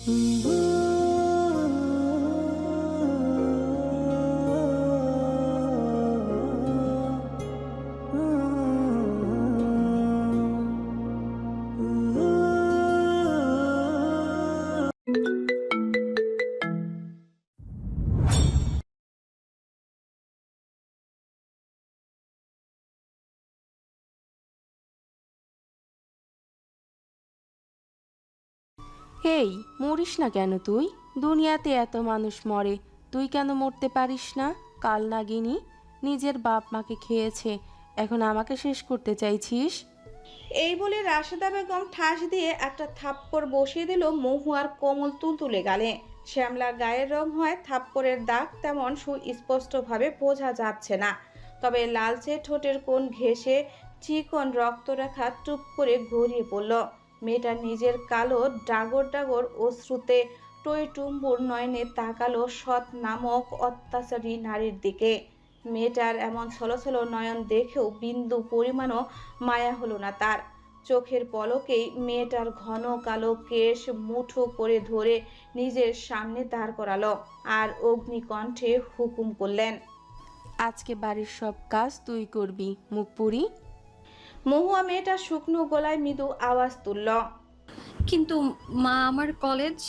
এই, মরিস না কেন তুই? দুনিয়াতে এত মানুষ মরে, তুই কেন মরতে পারিস না? কাল নাগিনী নিজের বাপ মাকে খেয়েছে, এখন আমাকে শেষ করতে চাইছিস? এই বলে রাশেদা বেগম ঠাস দিয়ে একটা থাপ্পড় বসিয়ে দিল মহুয়ার কোমল তুলতুলে গালে। শ্যামলার গায়ের রং হয় থাপ্পড়ের দাগ তেমন সুস্পষ্টভাবে বোঝা যাচ্ছে না, তবে লালচে ঠোঁটের কোণ ঘেঁষে চিকন রক্তরেখা টুপ করে গড়িয়ে পড়ল। মেয়েটা নিজের কালো ডাগর ডাগর অশ্রুতে টইটুম্বুর নয়নে তাকালো সৎ নামক অত্যাচারী নারীর দিকে। মেয়েটার এমন ছলছল নয়ন দেখেও বিন্দু পরিমাণও মায়া হলো না তার। চোখের পলকেই মেয়েটার ঘন কালো কেশ মুঠো করে ধরে নিজের সামনে দাঁড় করালো আর অগ্নিকণ্ঠে হুকুম করলেন, আজকে বাড়ির সব কাজ তুই করবি, মুখ পুরি। মহুয়া মেয়েটা শুকনো গলায় মৃদু আওয়াজ তুলল। কিন্তু মা, আমার কলেজ।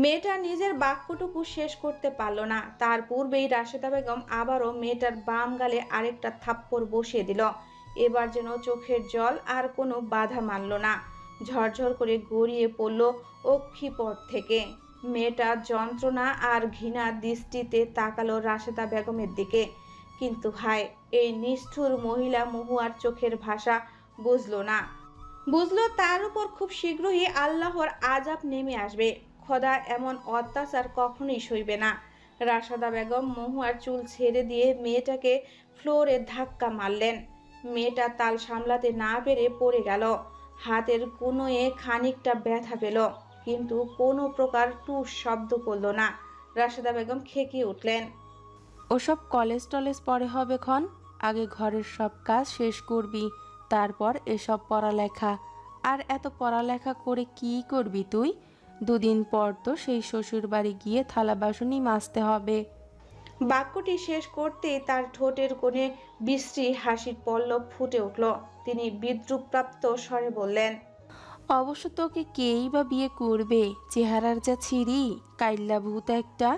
মেয়েটা নিজের বাক্যটুকু শেষ করতে পারল না, তার পূর্বেই রাশেদা বেগম আবারও মেয়েটার বাম গালে আরেকটা থাপ্পড় বসিয়ে দিল। এবার যেন চোখের জল আর কোনো বাধা মানল না, ঝরঝর করে গড়িয়ে পড়ল অক্ষিপট থেকে। মেয়েটা যন্ত্রণা আর ঘৃণার দৃষ্টিতে তাকালো রাশেদা বেগমের দিকে, কিন্তু হায়, এই নিষ্ঠুর মহিলা মহুয়ার চোখের ভাষা বুঝলো না। বুঝলো তার উপর খুব শীঘ্রই আল্লাহর আযাব নেমে আসবে। খোদা এমন অত্যাচার কখনোই সইবে না। রাশেদা বেগম মহুয়ার চুল ছেড়ে দিয়ে মেয়েটাকে ফ্লোরে ধাক্কা মারলেন। মেয়েটা তাল সামলাতে না পেরে পড়ে গেল। হাতের কোনোয়ে খানিকটা ব্যথা পেল, কিন্তু কোনো প্রকার টুস শব্দ করল না। রাশেদা বেগম খেকিয়ে উঠলেন, ওসব কলেজ টলেজ পরে হবে ক্ষণ, আগে ঘরের সব কাজ শেষ করবি, তারপর এসব পড়ালেখা। আর এত পড়ালেখা করে কি করবি তুই? দুদিন পর তো সেই শ্বশুর বাড়ি গিয়ে থালা বাসনই মাজতে হবে। বাক্যটি শেষ করতেই তার ঠোঁটের কোণে বিশ্রী হাসির পল্লব ফুটে উঠল। তিনি বিদ্রুপপ্রাপ্ত স্বরে বললেন, অবশ্য তোকে কেই বা বিয়ে করবে? চেহারার যা ছিঁড়ি, কাইল্লা ভূত একটা।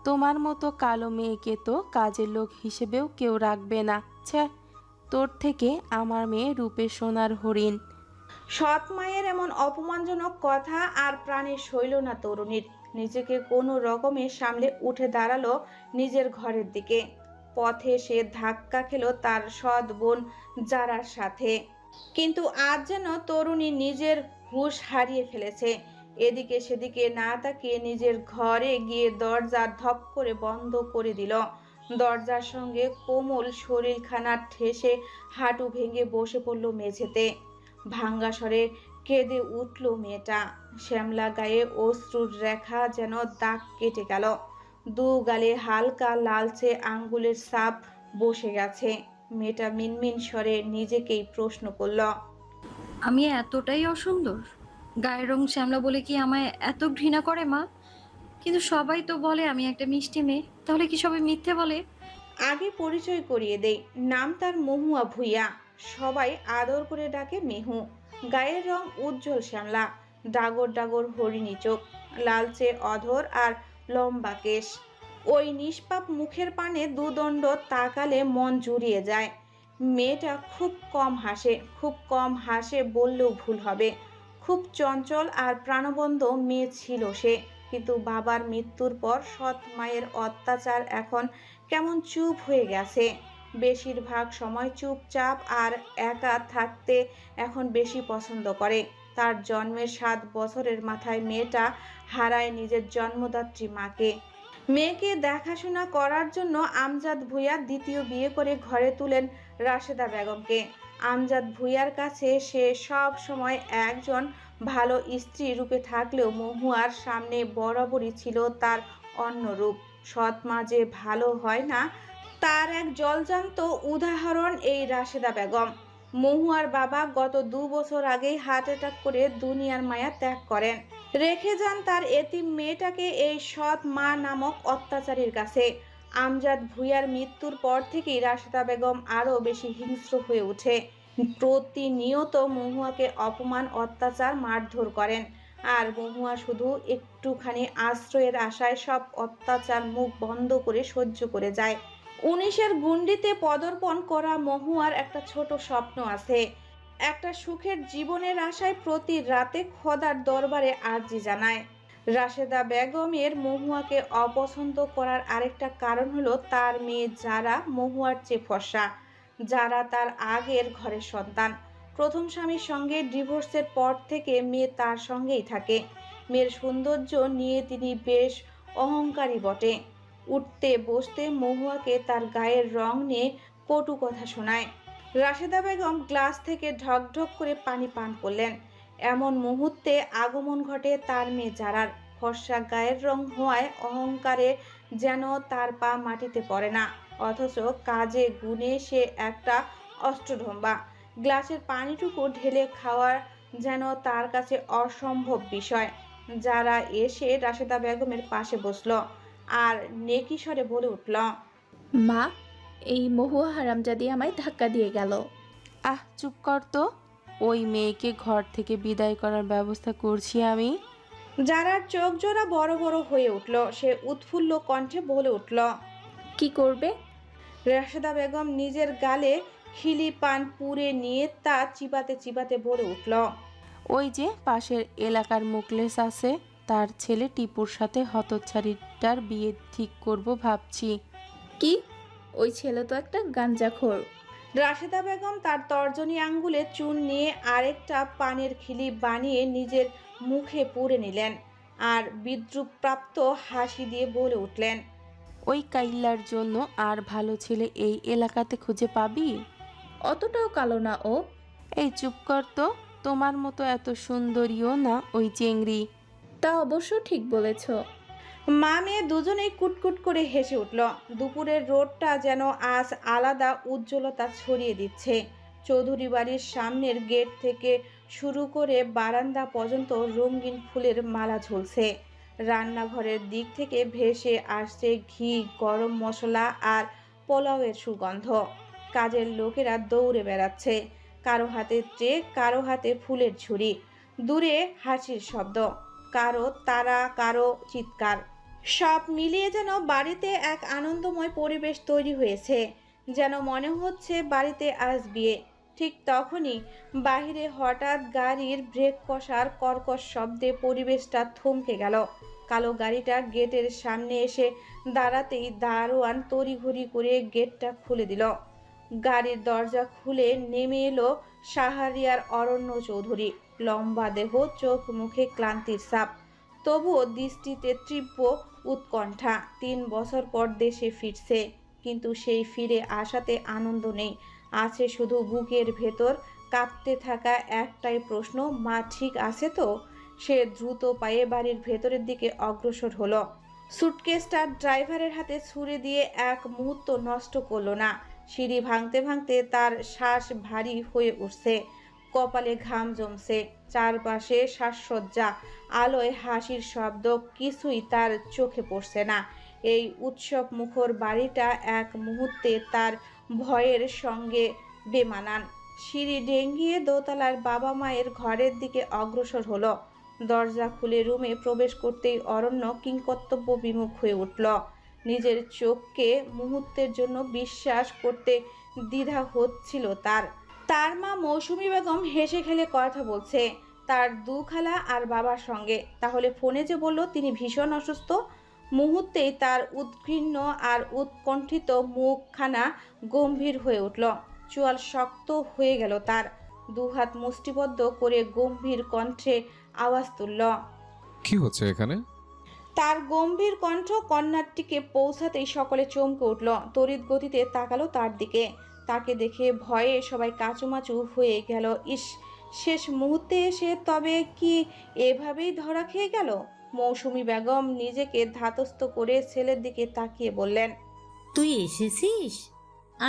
তোমার মতো কালো মেয়েকে তো কাজের লোক হিসেবেও কেউ রাখবে না। ছ্যা, তোর থেকে আমার মেয়ে রূপে সোনার হরিণ। সৎ মায়ের এমন অপমানজনক কথা আর প্রাণে সইল না তরুণীর। নিজেকে কোনো রকমে সামলে উঠে দাঁড়ালো নিজের ঘরের দিকে। পথে সে ধাক্কা খেলো তার সৎ বোন জারার সাথে, কিন্তু আজ যেন তরুণী নিজের হুঁশ হারিয়ে ফেলেছে। এদিকে সেদিকে না তাকিয়ে নিজের ঘরে গিয়ে দরজা ধপ করে বন্ধ করে দিল। দরজার সঙ্গে কোমল শরীরখানা ঠেসে হাঁটু ভেঙে বসে পড়ল মেঝেতে। ভাঙ্গা স্বরে কেঁদে উঠল মেয়েটা। শ্যামলা গায়ে অশ্রুর রেখা যেন দাগ কেটে গেল। দু গালে হালকা লালচে আঙ্গুলের ছাপ বসে গেছে। মেয়েটা মিনমিন স্বরে নিজেকেই প্রশ্ন করল, আমি এতটাই অসুন্দর? গায়ের রং শ্যামলা বলে কি আমায় এত ঘৃণা করে মা? কিন্তু সবাই তো বলে আমি একটা মিষ্টি মেয়ে, তাহলে কি সবাই মিথ্যে বলে? আগে পরিচয় করিয়ে দেই, নাম তার মহুয়া ভুইয়া, সবাই আদর করে ডাকে মেহু। গায়ের রং উজ্জ্বল শ্যামলা, ডাগর ডাগর হরিণী চোখ, লালচে অধর আর লম্বা কেশ। ওই নিষ্পাপ মুখের পানে দুদণ্ড তাকালে মন জুড়িয়ে যায়। মেয়েটা খুব কম হাসে, খুব কম হাসে বললেও ভুল হবে। খুব চঞ্চল আর প্রাণবন্ত মেয়ে ছিল সে, কিন্তু বাবার মৃত্যুর পর সৎ মায়ের অত্যাচার এখন কেমন চুপ হয়ে গেছে। বেশিরভাগ সময় চুপচাপ আর একা থাকতে এখন বেশি পছন্দ করে। তার জন্মের 7 বছরের মাথায় মেয়েটা হারায় নিজের জন্মদাত্রী মাকে। মেয়েকে দেখাশোনা করার জন্য আমজাদ ভূঁইয়া দ্বিতীয় বিয়ে করে ঘরে তুলেন রাশেদা বেগমকে। আমজাদ ভূঁইয়ার কাছে সে সব সময় একজন ভালো স্ত্রী রূপে থাকলেও মহুয়ার সামনে বরাবরই ছিল তার অন্য রূপ। সৎ মা যে ভালো হয় না তার এক জলজান্ত উদাহরণ এই রাশেদা বেগম। মহুয়ার বাবা গত 2 বছর আগেই হার্ট অ্যাটাক করে দুনিয়ার মায়া ত্যাগ করেন। রেখে যান তার এতিম মেয়েটাকে এই সৎ মা নামক অত্যাচারীর কাছে। আমজাদ ভূঁইয়ার মৃত্যুর পর থেকেই রাশেদা বেগম আরও বেশি হিংস্র হয়ে ওঠে। প্রতিনিয়ত মহুয়াকে অপমান, অত্যাচার, মারধর করেন। আর মহুয়া শুধু একটুখানি আশ্রয়ের আশায় সব অত্যাচার মুখ বন্ধ করে সহ্য করে যায়। 19-এর গুন্ডিতে পদার্পণ করা মহুয়ার একটা ছোট স্বপ্ন আছে, একটা সুখের জীবনের আশায় প্রতি রাতে খোদার দরবারে আর্জি জানায়। রাশেদা বেগমের মহুয়াকে অপছন্দ করার আরেকটা কারণ হলো তার মেয়ে যারা মহুয়ার চেয়ে ফর্সা, যারা তার আগের ঘরের সন্তান। প্রথম স্বামীর সঙ্গে ডিভোর্সের পর থেকে মেয়ে তার সঙ্গেই থাকে। মেয়ের সৌন্দর্য নিয়ে তিনি বেশ অহংকারী বটে। উঠতে বসতে মহুয়াকে তার গায়ের রং নিয়ে কটু কথা শোনায়। রাশেদা বেগম গ্লাস থেকে ঢকঢক করে পানি পান করলেন। এমন মুহূর্তে আগমন ঘটে তার মেয়ে জারার। ফর্সা গায়ের রং হওয়ায় অহংকারে যেন তার পা মাটিতে পড়ে না, অথচ কাজে গুণে সে একটা অষ্টঢম্বা। গ্লাসের পানিটুকু ঢেলে খাওয়া যেন তার কাছে অসম্ভব বিষয়। যারা এসে রাশেদা বেগমের পাশে বসল আর নেকি স্বরে বলে উঠল, মা, এই মহুয়া হারামজাদি আমায় ধাক্কা দিয়ে গেল। আহ, চুপ কর তো। ওই মেয়েকে ঘর থেকে বিদায় করার ব্যবস্থা করছি আমি। যারার চোখ জোড়া বড় বড় হয়ে উঠল। সে উৎফুল্ল কণ্ঠে বলে উঠল, কি করবে? রাশেদা বেগম নিজের গালে খিলি পান পুড়ে নিয়ে তা চিবাতে চিবাতে বলে উঠল, ওই যে পাশের এলাকার মুকলেস আছে, তার ছেলে টিপুর সাথে হতচ্ছাড়িটার বিয়ে ঠিক করব ভাবছি। কি? ওই ছেলে তো একটা গাঞ্জাখোর। রাশেদা বেগম তার তর্জনী আঙ্গুলে চুন নিয়ে আরেকটা পানের খিলি বানিয়ে নিজের মুখে পুরে নিলেন আর বিদ্রুপপ্রাপ্ত হাসি দিয়ে বলে উঠলেন, ওই কাইল্লার জন্য আর ভালো ছেলে এই এলাকাতে খুঁজে পাবি? অতটাও কালো না ও। এই চুপ কর তো। তোমার মতো এত সুন্দরীও না ওই চেংড়ি। তা অবশ্য ঠিক বলেছ। মা মেয়ে দুজনেই কুটকুট করে হেসে উঠল। দুপুরের রোদটা যেন আজ আলাদা উজ্জ্বলতা ছড়িয়ে দিচ্ছে। চৌধুরী বাড়ির সামনের গেট থেকে শুরু করে বারান্দা পর্যন্ত রঙিন ফুলের মালা ঝুলছে। রান্নাঘরের দিক থেকে ভেসে আসছে ঘি, গরম মশলা আর পোলাওয়ের সুগন্ধ। কাজের লোকেরা দৌড়ে বেড়াচ্ছে, কারো হাতে ট্রে, কারো হাতে ফুলের ঝুড়ি। দূরে হাসির শব্দ, কারো তারা, কারো চিৎকার। সব মিলিয়ে যেন বাড়িতে এক আনন্দময় পরিবেশ তৈরি হয়েছে, যেন মনে হচ্ছে বাড়িতে আজ বিয়ে। ঠিক তখনই বাহিরে হঠাৎ গাড়ির ব্রেক কষার কর্কশ শব্দে পরিবেশটা থমকে গেল। কালো গাড়িটা গেটের সামনে এসে দাঁড়াতেই দারোয়ান তড়িঘড়ি করে গেটটা খুলে দিল। গাড়ির দরজা খুলে নেমে এলো শাহরিয়ার অরণ্য চৌধুরী। লম্বা দেহ, চোখ মুখে ক্লান্তির ছাপ, তবুও দৃষ্টিতে তীব্র উৎকণ্ঠা। 3 বছর পর দেশে ফিরছে, কিন্তু সেই ফিরে আসাতে আনন্দ নেই। আছে শুধু বুকের ভেতর কাঁপতে থাকা একটাই প্রশ্ন, মা ঠিক আছে তো? সে দ্রুত পায়ে বাড়ির ভেতরের দিকে অগ্রসর হলো। সুটকেসটা ড্রাইভারের হাতে ছুড়ে দিয়ে এক মুহূর্ত নষ্ট করলো না। সিঁড়ি ভাঙতে ভাঙতে তার শ্বাস ভারী হয়ে উঠছে, কপালে ঘাম জমছে। চারপাশে সাজসজ্জা, আলোয় হাসির শব্দ, কিছুই তার চোখে পড়ছে না। এই উৎসব মুখর বাড়িটা এক মুহূর্তে তার ভয়ের সঙ্গে বেমানান। সিঁড়ি ডেঙ্গিয়ে দোতলার বাবা মায়ের ঘরের দিকে অগ্রসর হলো। দরজা খুলে রুমে প্রবেশ করতেই অরণ্য কিংকর্তব্য বিমুখ হয়ে উঠল। নিজের চোখকে মুহূর্তের জন্য বিশ্বাস করতে দ্বিধা হচ্ছিল তার। তার মা মৌসুমী বেগম হেসে খেলে কথা বলছে তার 2 খালা আর বাবার সঙ্গে। তাহলে ফোনে যে বলল তিনি ভীষণ অসুস্থ। মুহূর্তেই তার উদ্ঘৃণ্য আর উৎকণ্ঠিত মুখখানা গম্ভীর হয়ে উঠল। চোয়াল শক্ত হয়ে গেল তার। 2 হাত মুষ্টিবদ্ধ করে গম্ভীর কণ্ঠে আওয়াজ তুলল, কি হচ্ছে এখানে? তার গম্ভীর কণ্ঠ কন্যাটিকে পৌঁছাতেই সকলে চমকে উঠল। তড়িৎ গতিতে তাকালো তার দিকে। তাকে দেখে ভয়ে সবাই কাঁচুমাচু হয়ে গেল। ইস, শেষ মুহূর্তে এসে তবে কি এভাবেই ধরা খেয়ে গেল? মৌসুমী বেগম নিজেকে ধাতস্থ করে ছেলের দিকে তাকিয়ে বললেন, তুই এসেছিস?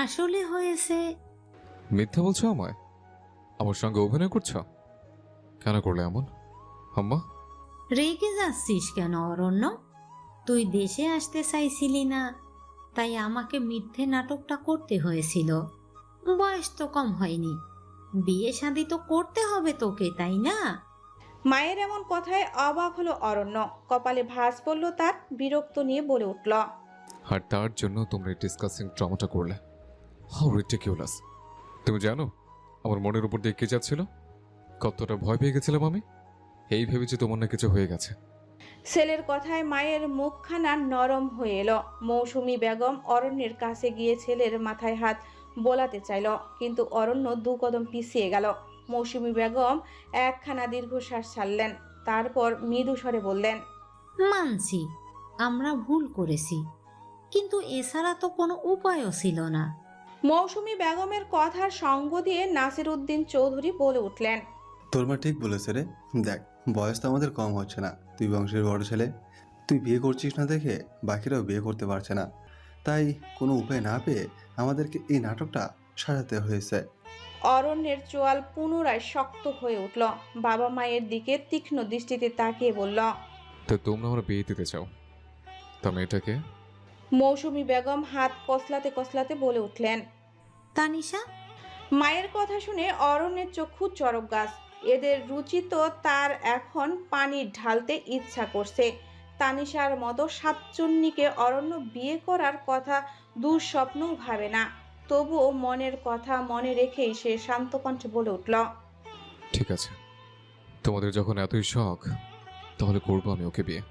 আসলে হয়েছে। মিথ্যা বলছো আমায়? আমার সঙ্গে অভিনয় করছো? কেন করলে এমন? আম্মা, রেগে যাচ্ছিস কেন অরণ্য? তুই দেশে আসতে চাইছিলি না, তাই আমাকে মিথ্যে নাটকটা করতে হয়েছিল। বয়স তো কম হয়নি, বিয়ে শাদী তো করতে হবে তোকে, তাই না? মায়ের এমন কথায় অবাক হলো অরণ্য। কপালে ভাঁজ পড়ল তার, বিরক্ত নিয়ে বলে উঠল, আর তার জন্য তোমরা ডিসকাসিং ড্রামাটা করলে। How ridiculous! তুমি জানো আমার মনের উপর দিয়ে কে যাচ্ছিল? কতটা ভয় পেয়ে গেছিলাম আমি। এই ভেবেছি তোমার না কিছু হয়ে গেছে। ছেলের কথায় মায়ের মুখখানা নরম হয়ে এলো। মৌসুমী বেগম অরণ্যের কাছে গিয়ে ছেলের মাথায় হাত বোলাতে চাইল, কিন্তু অরণ্য দু কদম পিছিয়ে গেল। মৌসুমী বেগম একখানা দীর্ঘশ্বাস ছাড়লেন, তারপর মৃদু স্বরে বললেন, মানছি আমরা ভুল করেছি, কিন্তু এছাড়া তো কোনো উপায়ও ছিল না। মৌসুমী বেগমের কথার সঙ্গ দিয়ে নাসিরউদ্দিন চৌধুরী বলে উঠলেন, তোর মা ঠিক বলেছে রে। দেখ, বয়স তো আমাদের কম হচ্ছে না, তুই বংশের বড় ছেলে, তুই বিয়ে করছিস না দেখে বাকিরাও বিয়ে করতে পারছে না, তাই কোনো উপায় না পেয়ে আমাদেরকে এই নাটকটা সাজাতে হয়েছে। অরণ্যের চোয়াল পুনরায় শক্ত হয়ে উঠল। বাবা মায়ের দিকে তীক্ষ্ণ দৃষ্টিতে তাকিয়ে বলল, তো তোমরা আমার বিয়ে দিতে চাও? তা মেয়েটাকে? মৌসুমী বেগম হাত কসলাতে কসলাতে বলে উঠলেন। তানিশা? মায়ের কথা শুনে অরণ্যের চক্ষু চরক গাছ। এদের রুচি তো তার এখন পানি ঢালতে ইচ্ছা করছে। তানিশার মতো সাতচন্নিকে অরণ্য বিয়ে করার কথা দুঃস্বপ্নও ভাবে না। তবুও মনের কথা মনে রেখেই সে শান্ত কণ্ঠে বলে উঠল, ঠিক আছে, তোমাদের যখন এতই শখ, তাহলে করবো আমি ওকে বিয়ে।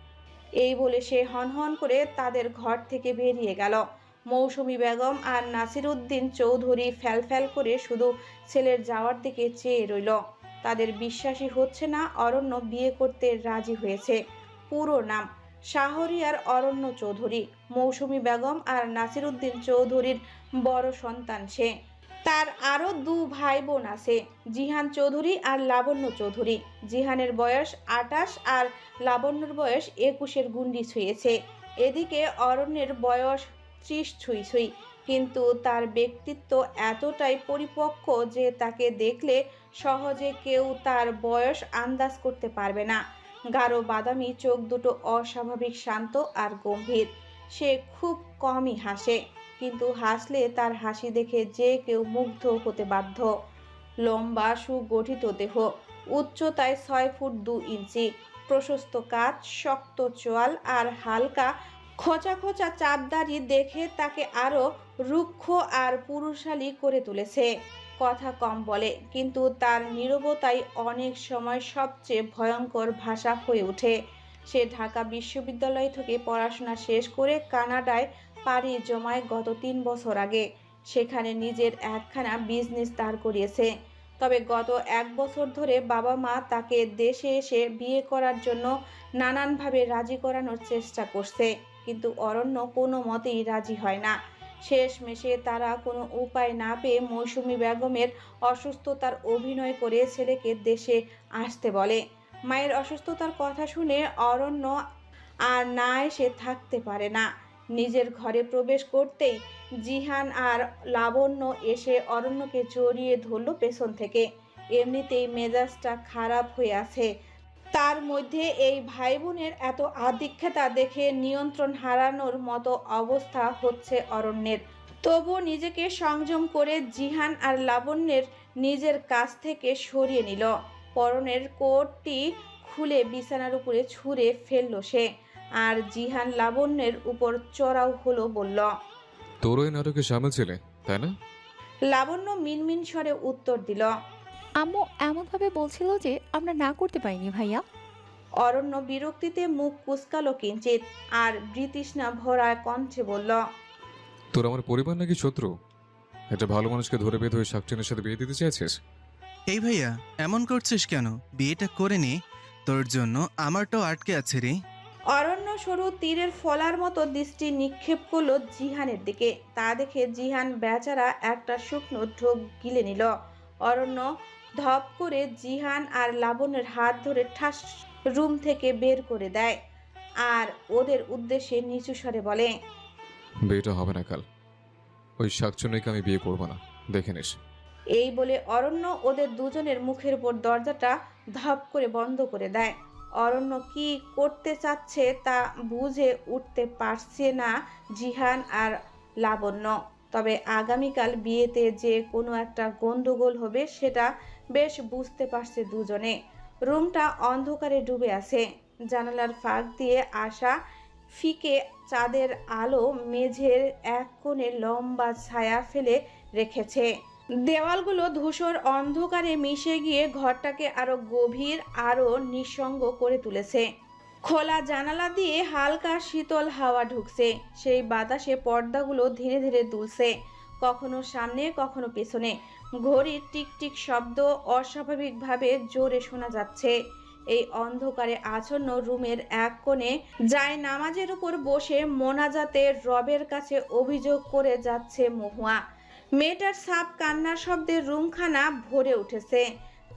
এই বলে সে হনহন করে তাদের ঘর থেকে বেরিয়ে গেল। মৌসুমী বেগম আর নাসিরউদ্দিন চৌধুরী ফ্যালফ্যাল করে শুধু ছেলের যাওয়ার দিকে চেয়ে রইল। তাদের বিশ্বাসই হচ্ছে না অরণ্য বিয়ে করতে রাজি হয়েছে। পুরো নাম শাহরিয়ার অরণ্য চৌধুরী। মৌসুমী বেগম আর নাসিরউদ্দিন চৌধুরীর বড় সন্তান সে। তার আরও দু ভাই বোন আছে, জিহান চৌধুরী আর লাবণ্য চৌধুরী। জিহানের বয়স 28 আর লাবণ্যর বয়স 21-এর গুন্ডি ছুঁয়েছে। এদিকে অরণ্যের বয়স 30 ছুঁই ছুঁই, কিন্তু তার ব্যক্তিত্ব এতটাই পরিপক্ক যে তাকে দেখলে সহজে কেউ তার বয়স আন্দাজ করতে পারবে না। গাঢ় বাদামি চোখ দুটো অস্বাভাবিক শান্ত আর গম্ভীর। সে খুব কমই হাসে, কিন্তু হাসলে তার হাসি দেখে যে কেউ মুগ্ধ হতে বাধ্য। লম্বা সুগঠিত দেহ, উচ্চতায় 6 ফুট 2 ইঞ্চি, প্রশস্ত কাঁধ, শক্ত চোয়াল আর হালকা খোঁচা খোঁচা চাপদাড়ি দেখে তাকে আরো রুক্ষ আর পুরুষালী করে তুলেছে। কথা কম বলে, কিন্তু তার নীরবতাই অনেক সময় সবচেয়ে ভয়ঙ্কর ভাষা হয়ে ওঠে। সে ঢাকা বিশ্ববিদ্যালয় থেকে পড়াশোনা শেষ করে কানাডায় পাড়ি জমায় গত 3 বছর আগে। সেখানে নিজের একখানা বিজনেস দাঁড় করিয়েছে। তবে গত 1 বছর ধরে বাবা মা তাকে দেশে এসে বিয়ে করার জন্য নানানভাবে রাজি করানোর চেষ্টা করছে, কিন্তু অরণ্য কোনো মতেই রাজি হয় না। শেষমেশে তারা কোনো উপায় না পেয়ে মৌসুমী বেগমের অসুস্থতার অভিনয় করে ছেলেকে দেশে আসতে বলে। মায়ের অসুস্থতার কথা শুনে অরণ্য আর না এসে থাকতে পারে না। নিজের ঘরে প্রবেশ করতেই জিহান আর লাবণ্য এসে অরণ্যকে জড়িয়ে ধরল পেছন থেকে। এমনিতেই মেজাজটা খারাপ হয়ে আছে, তার মধ্যে এই ভাই বোনের এত আধিক্যতা দেখে নিয়ন্ত্রণ হারানোর মতো অবস্থা হচ্ছে অরণ্যের। তবুও নিজেকে সংযম করে জিহান আর লাবণ্যের নিজের কাছ থেকে সরিয়ে নিল। পরনের কোটটি খুলে বিছানার উপরে ছুঁড়ে ফেলল সে, আর জিহান লাবণ্যের উপর চড়াও হলো, বলল, তোরও এই নাটকে সামিল ছিলে, তাই না? লাবণ্য মিনমিন স্বরে উত্তর দিল। আম্মু এমনভাবে বলছিল যে আমরা না করতে পারিনি ভাইয়া। অরণ্য বিরক্তিতে মুখ কুঁচকালো কিঞ্চিত, আর বৃতৃষ্ণা ভরা কণ্ঠে বলল, তোর আমার পরিবার নাকি শত্রু? একটা ভালো মানুষকে ধরে বেঁধে ওই শাকচুনের সাথে বিয়ে দিতে চাইছিস? এই ভাইয়া, এমন করছিস কেন? বিয়েটা করে নে, তোর জন্য আমারটাও আটকে আছে রে। অরণ্য সরু তীরের ফলার মতো দৃষ্টি নিক্ষেপ করলো জিহানের দিকে। তা দেখে জিহান বেচারা একটা শুকনো ঢোক গিলে নিল। অরণ্য ধপ করে জিহান আর লাবণ্যের হাত ধরে ঠাস রুম থেকে বের করে দেয়, আর ওদের উদ্দেশ্যে নিচু স্বরে বলে, বিয়েটা হবে না কাল। ওই শাকচুনিকে আমি বিয়ে করবো না, দেখে নিস। এই বলে অরণ্য ওদের দুজনের মুখের উপর দরজাটা ধপ করে বন্ধ করে দেয়। অরণ্য কি করতে চাচ্ছে তা বুঝে উঠতে পারছে না জিহান আর লাবণ্য। তবে আগামীকাল বিয়েতে যে কোনো একটা গন্ডগোল হবে সেটা বেশ বুঝতে পারছে দুজনে। রুমটা অন্ধকারে ডুবে আছে। জানালার ফাঁক দিয়ে আসা ফিকে চাঁদের আলো মেঝের এক কোণে লম্বা ছায়া ফেলে রেখেছে। দেওয়ালগুলো ধূসর অন্ধকারে মিশে গিয়ে ঘরটাকে আরো গভীর আরো নিঃসঙ্গ করে তুলেছে। খোলা জানালা দিয়ে হালকা শীতল হাওয়া ঢুকছে। সেই বাতাসে পর্দাগুলো ধীরে ধীরে দুলছে, কখনো সামনে কখনো পেছনে। ঘড়ির টিকটিক শব্দ অস্বাভাবিকভাবে জোরে শোনা যাচ্ছে। এই অন্ধকারে আচ্ছন্ন রুমের এক কোণে নামাজের উপর বসে মোনাজাতে রবের কাছে অভিযোগ করে যাচ্ছে মহুয়া। মেয়েটার সাপ কান্নার শব্দে রুমখানা ভরে উঠেছে।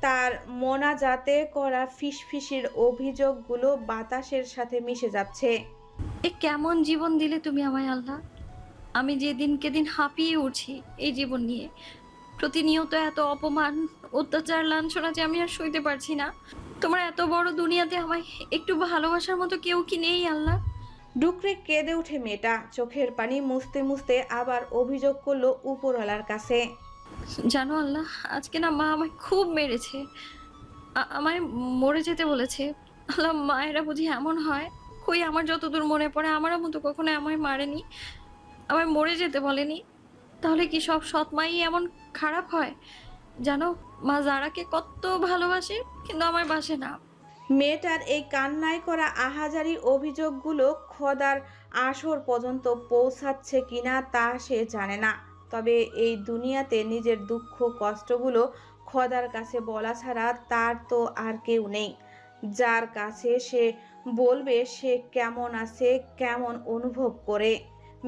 তার মোনাজাতে করা ফিসফিসির অভিযোগগুলো বাতাসের সাথে মিশে যাচ্ছে। এ কেমন জীবন দিলে তুমি আমায় আল্লাহ। আমি যে দিনকে দিন হাঁপিয়ে উঠছি এই জীবন নিয়ে। প্রতিনিয়ত এত অপমান, অত্যাচার, লাঞ্ছনা যে আমি আর সইতে পারছি না। তোমার এত বড় দুনিয়াতে আমায় একটু ভালোবাসার মতো কেউ কি নেই আল্লাহ? ডুকরে কেঁদে উঠে মেয়েটা। চোখের পানি মুছতে মুছতে আবার অভিযোগ করলো উপরওয়ালার কাছে। জানো আল্লাহ, আজকে না মা আমায় খুব মেরেছে, আমায় মরে যেতে বলেছে। আল্লাহ, মায়েরা বুঝি এমন হয়? কই, আমার যতদূর মনে পড়ে আমারও মতো কখনো আমায় মারেনি, আমায় মরে যেতে বলেনি। তাহলে কি সব সৎ মাই এমন খারাপ হয়? জানো, মা জারাকে কত ভালোবাসে, কিন্তু আমায় বাসে না। মেয়েটার এই কান্নায় করা আহাজারি অভিযোগগুলো খোদার আসর পর্যন্ত পৌঁছাচ্ছে কিনা তা সে জানে না। তবে এই দুনিয়াতে নিজের দুঃখ কষ্টগুলো খোদার কাছে বলা ছাড়া তার তো আর কেউ নেই। যার কাছে সে বলবে সে কেমন আছে, কেমন অনুভব করে।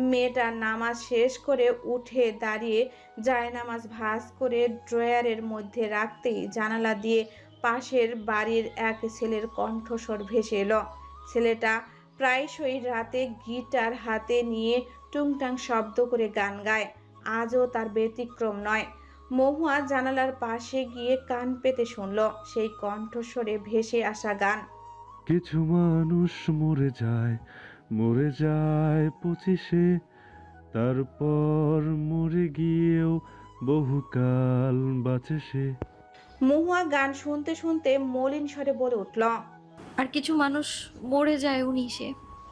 মেয়েটা নামাজ শেষ করে উঠে দাঁড়িয়ে জায়নামাজ ভাঁজ করে ড্রয়ারের মধ্যে রাখতেই জানালা দিয়ে পাশের বাড়ির এক ছেলের কণ্ঠস্বর ভেসে এলো। ছেলেটা প্রায়শই রাতে গিটার হাতে নিয়ে টুংটাং শব্দ করে গান গায়। আজও তার ব্যতিক্রম নয়। মহুয়া জানালার পাশে গিয়ে কান পেতে শুনল সেই কণ্ঠস্বরে ভেসে আসা গান। কিছু মানুষ মরে যায় 25-এ, তারপর মরে গিয়েও বহুকাল বাঁচে সে। মহুয়া গান শুনতে শুনতে মলিন স্বরে বলে উঠল, আর কিছু মানুষ মরে যায় 19-এ।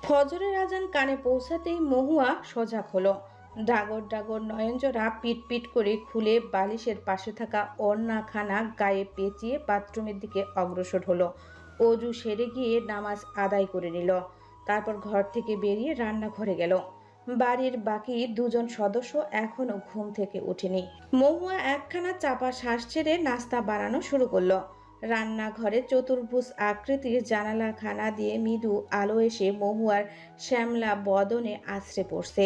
ফজরের আজান কানে পৌঁছাতেই মহুয়া সজাগ হলো। ডাগর ডাগর নয়নজোড়া পিট পিট করে খুলে বালিশের পাশে থাকা ওড়নাখানা গায়ে পেঁচিয়ে বাথরুমের দিকে অগ্রসর হলো। অজু সেরে গিয়ে নামাজ আদায় করে নিল। তারপর ঘর থেকে বেরিয়ে রান্নাঘরে গেল। বাড়ির বাকি দুজন সদস্য এখনো ঘুম থেকে ওঠেনি। মহুয়া একখানা চাপা শ্বাস ছেড়ে নাস্তা বানানো শুরু করলো। রান্নাঘরে চতুর্ভুজ আকৃতির জানালাখানা দিয়ে মৃদু আলো এসে মহুয়ার শ্যামলা বদনে আছড়ে পড়ছে।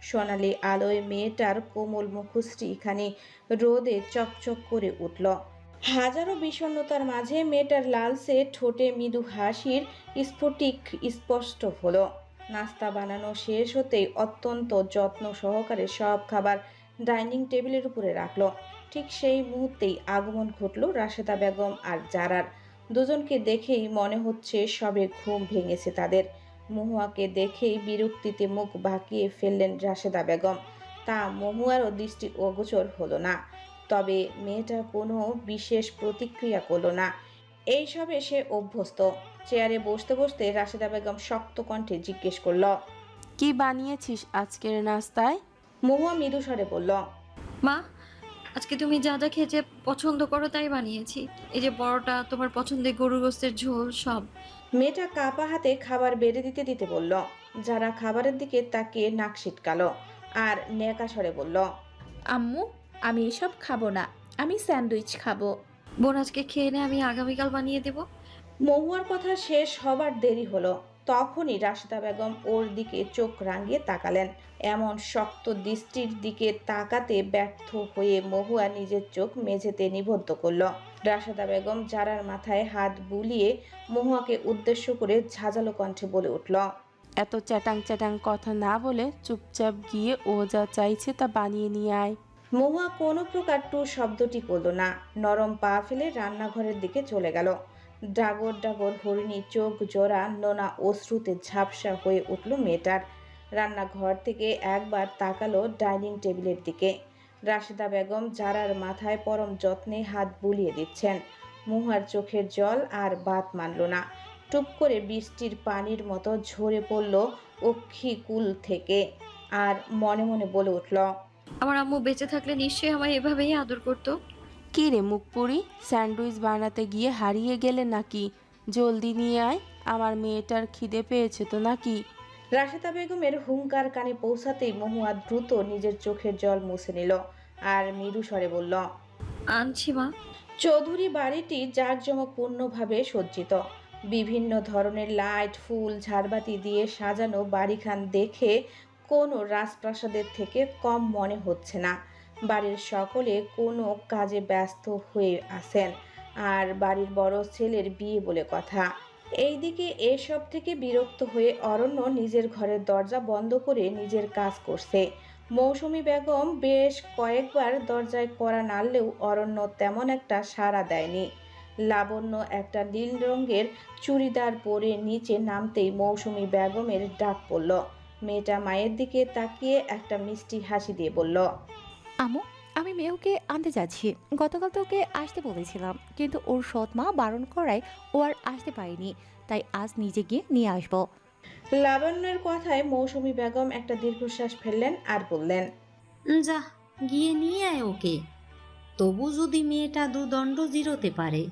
সোনালি আলোয় মেয়েটার কোমল মুখশ্রীখানি রোদে চকচক করে উঠল। হাজারো বিষণ্ণতার মাঝে মেয়েটার লালচে ঠোঁটে মৃদু হাসির স্ফটিক স্পষ্ট হলো। নাস্তা বানানো শেষ হতেই অত্যন্ত যত্ন সহকারে সব খাবার ডাইনিং টেবিলের উপরে রাখলো। ঠিক সেই মুহূর্তেই আগমন ঘটল রাশেদা বেগম আর জারার। দুজনকে দেখেই মনে হচ্ছে সবে ঘুম ভেঙেছে তাদের। মহুয়াকে দেখেই বিরক্তিতে মুখ বাঁকিয়ে ফেললেন রাশেদা বেগম। তা মহুয়ারও দৃষ্টি অগোচর হলো না। তবে মেয়েটা কোনো বিশেষ প্রতিক্রিয়া করলো না। এইসবে সে অভ্যস্ত। চেয়ারে বসতে বসতে রাশেদা বেগম শক্ত কণ্ঠে জিজ্ঞেস করল, কি বানিয়েছিস আজকের নাস্তায়? মহুয়া মৃদু স্বরে বলল, মা, আজকে তুমি যা যা খেতে পছন্দ করো তাই বানিয়েছি। এই যে পরোটা, তোমার পছন্দের গরুর গোশতের ঝোল, সব। মেয়েটা কাপা হাতে খাবার বেড়ে দিতে দিতে বলল। যারা খাবারের দিকে তাকিয়ে নাক সিটকালো আর নেকা স্বরে বলল, আম্মু, আমি এসব খাবো না, আমি স্যান্ডউইচ খাবো। বোন আজকে খেয়ে নে, আমি আগামীকাল বানিয়ে দেব। মহুয়ার কথা শেষ হবার দেরি হলো। তখনই রাশেদা বেগম ওর দিকে চোখ রাঙিয়ে তাকালেন। এমন শক্ত দৃষ্টির দিকে তাকাতে ব্যর্থ হয়ে মহুয়া নিজের চোখ মেঝেতে নিবদ্ধ করল। রাশেদা বেগম জারার মাথায় হাত বুলিয়ে মহুয়াকে উদ্দেশ্য করে ঝাঁঝালো কণ্ঠে বলে উঠল, এত চ্যাটাং চ্যাটাং কথা না বলে চুপচাপ গিয়ে ও যা চাইছে তা বানিয়ে নিয়ে আয়। মহুয়া কোনো প্রকার টু শব্দটি করল না। নরম পা ফেলে রান্নাঘরের দিকে চলে গেল। ডাগর ডাগর হরিণী চোখ জোড়া নোনা অশ্রুতে ঝাপসা হয়ে উঠল মেয়েটার। রান্নাঘর থেকে একবার তাকালো ডাইনিং টেবিলের দিকে। রাশেদা বেগম জারার মাথায় পরম যত্নে হাত বুলিয়ে দিচ্ছেন। মুহার চোখের জল আর বাত মানল না। টুপ করে বৃষ্টির পানির মতো ঝরে পড়ল অক্ষিকুল থেকে, আর মনে মনে বলে উঠল, আমার আম্মু বেঁচে থাকলে নিশ্চয়ই আমায় এভাবেই আদর করতো। কী রে মুখপুরি, স্যান্ডউইচ বানাতে গিয়ে হারিয়ে গেলে নাকি? জলদি নিয়ে আয়, আমার মেয়েটার খিদে পেয়েছে তো নাকি? রাশেদা বেগমের হুঙ্কার কানে পৌঁছাতেই মহুয়া দ্রুত নিজের চোখের জল মুছে নিল আর মৃদু স্বরে বলল, আনছি মা। চৌধুরী বাড়িটি জাঁকজমকপূর্ণভাবে সজ্জিত। বিভিন্ন ধরনের লাইট, ফুল, ঝাড়বাতি দিয়ে সাজানো বাড়িখান দেখে কোনো রাজপ্রাসাদের থেকে কম মনে হচ্ছে না। বাড়ির সকলে কোনো কাজে ব্যস্ত হয়ে আছেন, আর বাড়ির বড় ছেলের বিয়ে বলে কথা। এইদিকে এসব থেকে বিরক্ত হয়ে অরণ্য নিজের ঘরের দরজা বন্ধ করে নিজের কাজ করছে। মৌসুমী বেগম বেশ কয়েকবার দরজায় কড়া নাড়লেও অরণ্য তেমন একটা সাড়া দেয়নি। লাবণ্য একটা নীল রঙের চুড়িদার পরে নিচে নামতেই মৌসুমী বেগমের ডাক পড়ল। মেয়েটা মায়ের দিকে তাকিয়ে একটা মিষ্টি হাসি দিয়ে বলল, আম্মু, আমি মেহুকে আনতে যাচ্ছি। গতকাল তোকে আসতে বলেছিলাম, কিন্তু ওর সৎ মা বারণ করায় ও আর আসতে পারেনি, তাই আজ নিজে গিয়ে নিয়ে আসবো। লাবণ্যের কথায় মৌসুমী বেগম একটা দীর্ঘশ্বাস ফেললেন আর বললেন, যা গিয়ে নিয়ে আয় ওকে, তবু যদি মেয়েটা দুদণ্ড জিরোতে পারে।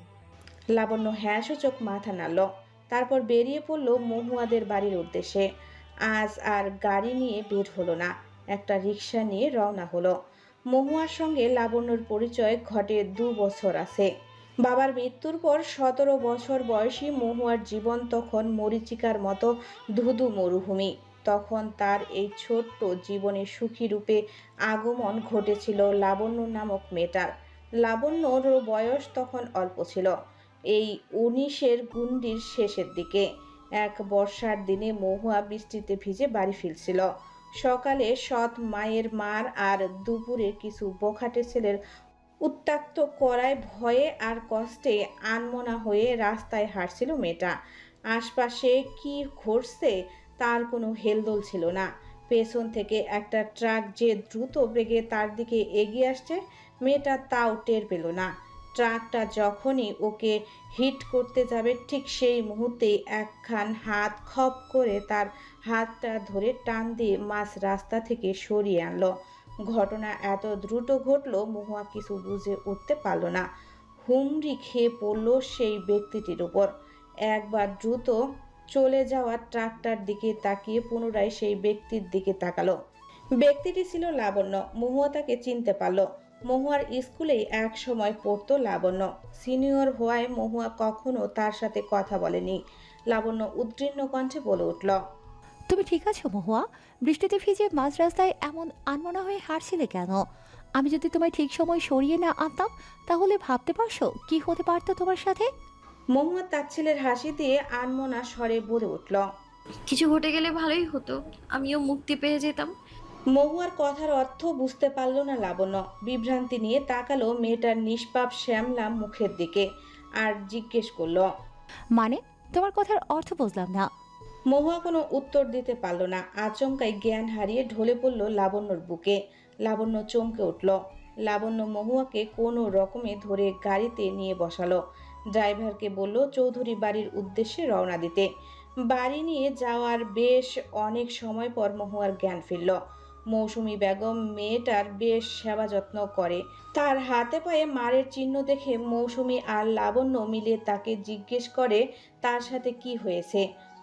লাবণ্য হ্যাঁ সূচক মাথা নাড়ল। তারপর বেরিয়ে পড়ল মহুয়াদের বাড়ির উদ্দেশ্যে। আজ আর গাড়ি নিয়ে বের হলো না, একটা রিক্সা নিয়ে রওনা হলো। মহুয়ার সঙ্গে লাবণ্যর পরিচয় ঘটে 2 বছর আছে। বাবার মৃত্যুর পর 17 বছর বয়সী মহুয়ার জীবন তখন মরীচিকার মতো ধুধু মরুভূমি। তখন তার এই ছোট্ট জীবনে সুখী রূপে আগমন ঘটেছিল লাবণ্য নামক মেয়েটার। লাবণ্যর বয়স তখন অল্প ছিল, এই 19-এর গুন্ডির শেষের দিকে। এক বর্ষার দিনে মহুয়া বৃষ্টিতে ভিজে বাড়ি ফিরছিল। সকালে সৎ মায়ের মার আর দুপুরে কিছু বখাটে ছেলের উত্ত্যক্ত করায় ভয়ে আর কষ্টে আনমনা হয়ে রাস্তায় হাঁটছিল মেয়েটা। আশপাশে কি ঘটছে তার কোনো হেলদোল ছিল না। পেছন থেকে একটা ট্রাক যে দ্রুত বেগে তার দিকে এগিয়ে আসছে, মেয়েটা তাও টের পেল না। ট্রাকটা যখনই ওকে হিট করতে যাবে ঠিক সেই মুহূর্তেই একখান হাত খপ করে তার হাতটা ধরে টান দিয়ে মাঝ রাস্তা থেকে সরিয়ে আনলো। ঘটনা এত দ্রুত ঘটল মহুয়া কিছু বুঝে উঠতে পারল না। হুমড়ি খেয়ে পড়ল সেই ব্যক্তিটির উপর। একবার দ্রুত চলে যাওয়া ট্রাকটার দিকে তাকিয়ে পুনরায় সেই ব্যক্তির দিকে তাকালো। ব্যক্তিটি ছিল লাবণ্য। মহুয়া তাকে চিনতে পারল। মহুয়ার স্কুলেই এক সময় পড়তো লাবণ্য। সিনিয়র হওয়ায় মহুয়া কখনো তার সাথে কথা বলেনি। লাবণ্য উদ্বিগ্ন কণ্ঠে বলে উঠল, তুমি ঠিক আছো মহুয়া? বৃষ্টিতে ভিজে মাঝ রাস্তায় এমন আনমনা হয়ে হাঁটছিলে কেন? আমি যদি তোমায় ঠিক সময় সরিয়ে না আনতাম, তাহলে ভাবতে পারছো কি হতে পারতো তোমার সাথে? মহুয়া তার ছেলের হাসি দিয়ে আনমনা স্বরে বলে উঠল, কিছু ঘটে গেলে ভালোই হতো, আমিও মুক্তি পেয়ে যেতাম। মহুয়ার কথার অর্থ বুঝতে পারল না লাবণ্য। বিভ্রান্তি নিয়ে তাকালো মেয়েটার নিষ্পাপ শ্যামলা মুখের দিকে আর জিজ্ঞেস করলো, মানে তোমার কথার অর্থ বুঝলাম না। মহুয়া কোনো উত্তর দিতে পারল না। আচমকাই জ্ঞান হারিয়ে ঢলে পড়ল লাবণ্যর বুকে। লাবণ্য চমকে উঠল। লাবণ্য মহুয়াকে কোনো রকমে ধরে গাড়িতে নিয়ে বসালো। ড্রাইভারকে বলল চৌধুরী বাড়ির উদ্দেশ্যে রওনা দিতে। বাড়ি নিয়ে যাওয়ার বেশ অনেক সময় পর মহুয়ার জ্ঞান ফিরল। মৌসুমী বেগম মেয়েটার বেশ সেবা যত্ন করে। তার হাতে পায়ে মারের চিহ্ন দেখে মৌসুমী আর লাবণ্য মিলে তাকে জিজ্ঞেস করে তার সাথে কি হয়েছে।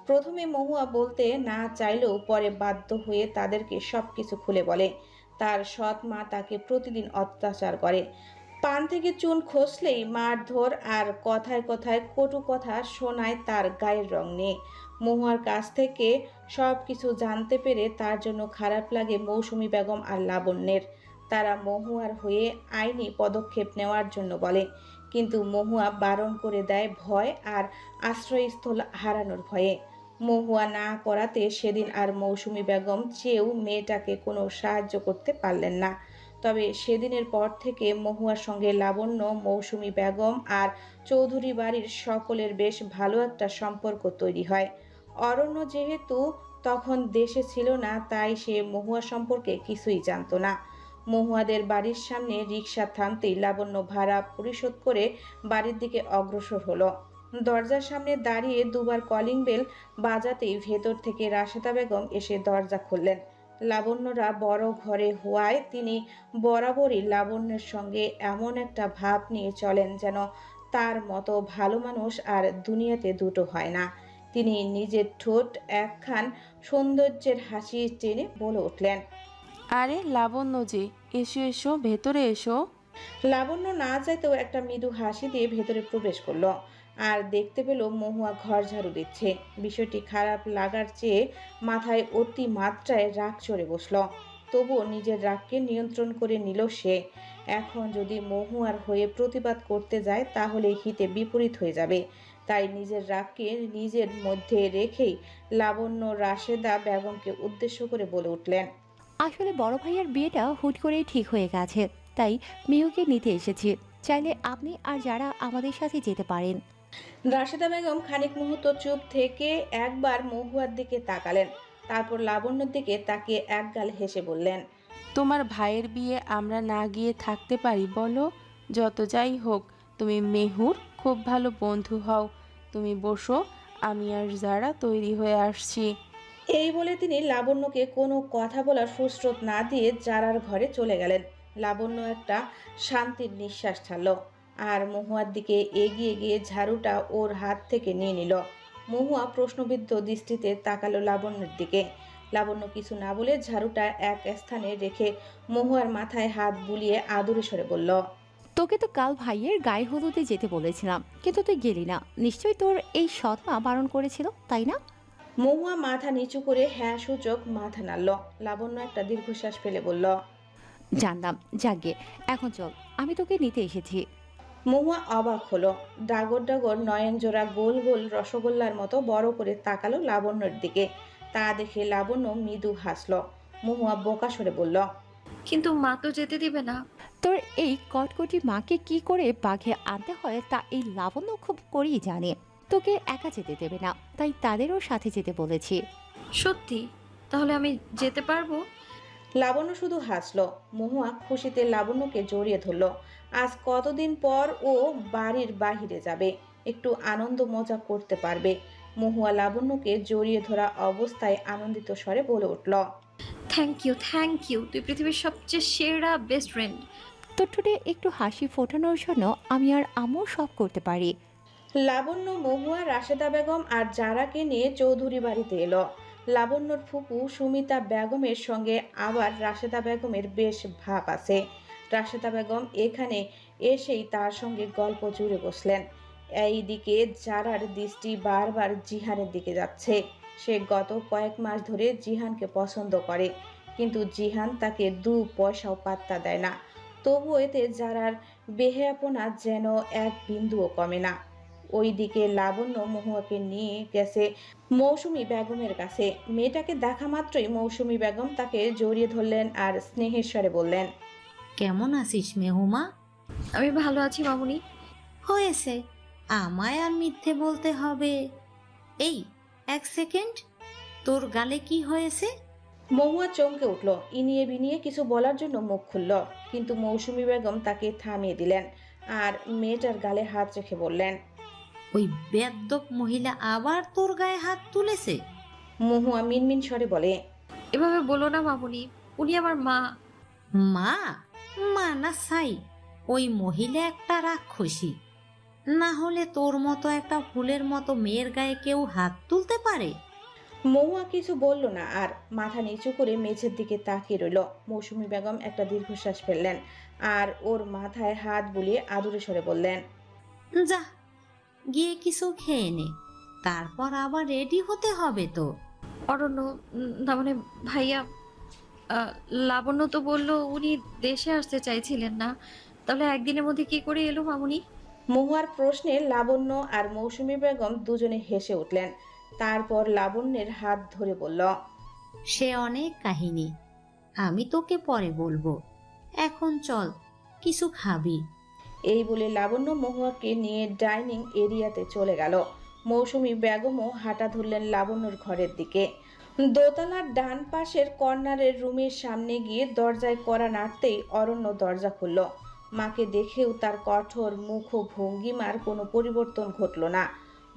প্রথমে মহুয়া বলতে না চাইলেও পরে বাধ্য হয়ে তাদেরকে সবকিছু খুলে বলে। তার সৎ মা তাকে প্রতিদিন অত্যাচার করে। পান থেকে চুন খসলেই মারধর আর কথায় কথায় কটু কথা শোনায় তার গায়ের রং নিয়ে। মহুয়ার কাছ থেকে সব কিছু জানতে পেরে তার জন্য খারাপ লাগে মৌসুমী বেগম আর লাবণ্যের। তারা মহুয়ার হয়ে আইনি পদক্ষেপ নেওয়ার জন্য বলে, কিন্তু মহুয়া বারণ করে দেয় ভয় আর আশ্রয়স্থল হারানোর ভয়ে। মহুয়া না করাতে সেদিন আর মৌসুমী বেগম চেয়েও মেয়েটাকে কোনো সাহায্য করতে পারলেন না। তবে সেদিনের পর থেকে মহুয়ার সঙ্গে লাবণ্য, মৌসুমী বেগম আর চৌধুরী বাড়ির সকলের বেশ ভালো একটা সম্পর্ক তৈরি হয়। অরণ্য যেহেতু তখন দেশে ছিল না, তাই সে মহুয়া সম্পর্কে কিছুই জানতো না। মহুয়াদের বাড়ির সামনে রিকশা থামতেই লাবণ্য ভাড়া পরিশোধ করে বাড়ির দিকে অগ্রসর হলো। দরজার সামনে দাঁড়িয়ে দুবার কলিং বেল বাজাতেই ভেতর থেকে রাশেদা বেগম এসে দরজা খুললেন। লাবণ্যরা বড় ঘরে হওয়ায় তিনি বরাবরই লাবণ্যের সঙ্গে এমন একটা ভাব নিয়ে চলেন যেন তার মতো ভালো মানুষ আর দুনিয়াতে দুটো হয় না। তিনি নিজের ঠোঁট একখান সৌন্দর্যের হাসি টেনে বলে উঠলেন, আরে লাবণ্য যে, এসো এসো, ভেতরে এসো। লাবণ্য না চাইতেও একটা মৃদু হাসি দিয়ে ভেতরে প্রবেশ করলো আর দেখতে পেল মহুয়া ঘর ঝাড়ু দিচ্ছে। বিষয়টি খারাপ লাগার চেয়ে মাথায় অতি মাত্রায় রাগ চড়ে বসলো। তবুও নিজের রাগকে নিয়ন্ত্রণ করে নিল সে। এখন যদি মহুয়ার হয়ে প্রতিবাদ করতে যায় তাহলে হিতে বিপরীত হয়ে যাবে। তাই নিজের রাগকে নিজের মধ্যে রেখেই লাবণ্য রাশেদা বেগমকে উদ্দেশ্য করে বলে উঠলেন, আসলে বড় ভাইয়ার বিয়েটা হুট করেই ঠিক হয়ে গেছে, তাই মেহুকে নিতে এসেছি। চাইলে আপনি আর যারা আমাদের সাথে যেতে পারেন। রাশেদা বেগম খানিক মুহূর্ত চুপ থেকে একবার মহুয়ার দিকে তাকালেন, তারপর লাবণ্যর দিকে তাকিয়ে একগাল হেসে বললেন, তোমার ভাইয়ের বিয়ে আমরা না গিয়ে থাকতে পারি বলো? যত যাই হোক, তুমি মেহুর খুব ভালো বন্ধু হও। তুমি বসো, আমি আর যারা তৈরি হয়ে আসছি। এই বলে তিনি লাবণ্যকে কোনো কথা বলার ফুরসত না দিয়ে জারার ঘরে চলে গেলেন। লাবণ্য একটা শান্তির নিঃশ্বাস ছাড়ল আর মহুয়ার দিকে এগিয়ে গিয়ে ঝাড়ুটা ওর হাত থেকে নিয়ে নিল। মহুয়া প্রশ্নবিদ্ধ দৃষ্টিতে তাকালো লাবণ্যের দিকে। লাবণ্য কিছু না বলে ঝাড়ুটা এক স্থানে রেখে মহুয়ার মাথায় হাত বুলিয়ে আদুরে সরে বলল, তোকে তো কাল ভাইয়ের গায়ে হলুদে যেতে বলেছিলাম, কিন্তু তুই গেলি না। নিশ্চয়ই তোর এই সৎমা বারণ করেছিল, তাই না? মহুয়া মাথা নিচু করে হ্যাঁ সূচক মাথা নাড়ল। লাবণ্য একটা দীর্ঘশ্বাস ফেলে বলল, জানতাম। যাগে, এখন চল, আমি তোকে নিতে এসেছি। মহুয়া অবাক হলো। ডাগর ডাগর নয়ন জোড়া গোল গোল রসগোল্লার মতো বড় করে তাকালো লাবণ্যর দিকে। তা দেখে লাবণ্য মৃদু হাসল। মহুয়া বোকা সরে বলল, কিন্তু মা তো যেতে দিবে না। তোর এই কটকটি মাকে কি করে বাঘে আনতে হয় তা এই লাবণ্য খুব করেই জানে। তোকে একা যেতে দেবে না, তাই তাদেরও সাথে যেতে বলেছি। সত্যি? তাহলে আমি যেতে পারবো? লাবণ্য শুধু হাসল। মহুয়া খুশিতে লাবণ্যকে জড়িয়ে ধরল। আজ কতদিন পর ও বাড়ির বাহিরে যাবে, একটু আনন্দ মজা করতে পারবে। মহুয়া লাবণ্যকে জড়িয়ে ধরা অবস্থায় আনন্দিত স্বরে বলে উঠল, থ্যাংক ইউ, থ্যাংক ইউ। তুই পৃথিবীর সবচেয়ে সেরা বেস্ট ফ্রেন্ড। তোর ঠোঁটে একটু হাসি ফোটানোর জন্য আমি আর আম্মু সব করতে পারি। লাবণ্য, মহুয়া, রাশেদা বেগম আর জারাকে নিয়ে চৌধুরী বাড়িতে এলো। লাবণ্যর ফুপু সুমিতা বেগমের সঙ্গে আবার রাশেদা বেগমের বেশ ভাব আছে। রাশেদা বেগম এখানে এসেই তার সঙ্গে গল্প জুড়ে বসলেন। এইদিকে জারার দৃষ্টি বারবার জিহানের দিকে যাচ্ছে। সে গত কয়েক মাস ধরে জিহানকে পছন্দ করে, কিন্তু জিহান তাকে 2 পয়সাও পাত্তা দেয় না। তবু এতে জারার বেহেয়াপনা যেন এক বিন্দুও কমে না। ওইদিকে লাবণ্য মহুয়াকে নিয়ে গেছে মৌসুমী বেগমের কাছে। মেয়েটাকে দেখা মাত্রই মৌসুমী বেগম তাকে জড়িয়ে ধরলেন আর স্নেহের স্বরে বললেন, কেমন আছিস মেহুমা? আমি ভালো আছি মামুনি। হয়েছে, আমায় আর মিথ্যে বলতে হবে? এই 1 সেকেন্ড, তোর গালে কি হয়েছে? মহুয়া চমকে উঠল। ইনিয়ে বিনিয়ে কিছু বলার জন্য মুখ খুলল, কিন্তু মৌসুমী বেগম তাকে থামিয়ে দিলেন আর মেয়েটার গালে হাত রেখে বললেন, ওই বেদ্যপ মহিলা আবার তোর গায়ে হাত তুলেছে? মহুয়া মিনমিন স্বরে বলে, এভাবে বলো না মামুনি, উনি আমার মা। মা? মা না ছাই। ওই মহিলা একটা রাক্ষসী। না হলে তোর মতো একটা ফুলের মতো মেয়ের গায়ে কেউ হাত তুলতে পারে? মহুয়া কিছু বলল না আর মাথা নিচু করে মেঝের দিকে তাকিয়ে রইল। মৌসুমী বেগম একটা দীর্ঘশ্বাস ফেললেন আর ওর মাথায় হাত বুলিয়ে আদুরে স্বরে বললেন, যা, গিয়ে কিছু খেয়ে নে, তারপর আবার রেডি হতে হবে তো। অরণ্য, না মানে ভাইয়া, লাবণ্য তো বললো উনি দেশে আসতে চাইছিলেন না। তাহলে একদিনের মধ্যে কি করে এলো মামুনি? মহুয়ার প্রশ্নে লাবণ্য আর মৌসুমী বেগম দুজনে হেসে উঠলেন। তারপর লাবণ্যের হাত ধরে বলল, সে অনেক কাহিনী, আমি তোকে পরে বলবো। এখন চল, কিছু খাবি? এই বলে লাবণ্য মহুয়াকে নিয়ে ডাইনিং এরিয়াতে চলে গেল। মৌসুমী বেগমও হাঁটা ধরলেন লাবণ্যর ঘরের দিকে। দোতলার ডান পাশের কর্নারের রুমের সামনে গিয়ে দরজায় কড়া নাড়তেই অরণ্য দরজা খুলল। মাকে দেখেও তার কঠোর মুখ ও ভঙ্গিমার কোনো পরিবর্তন ঘটল না।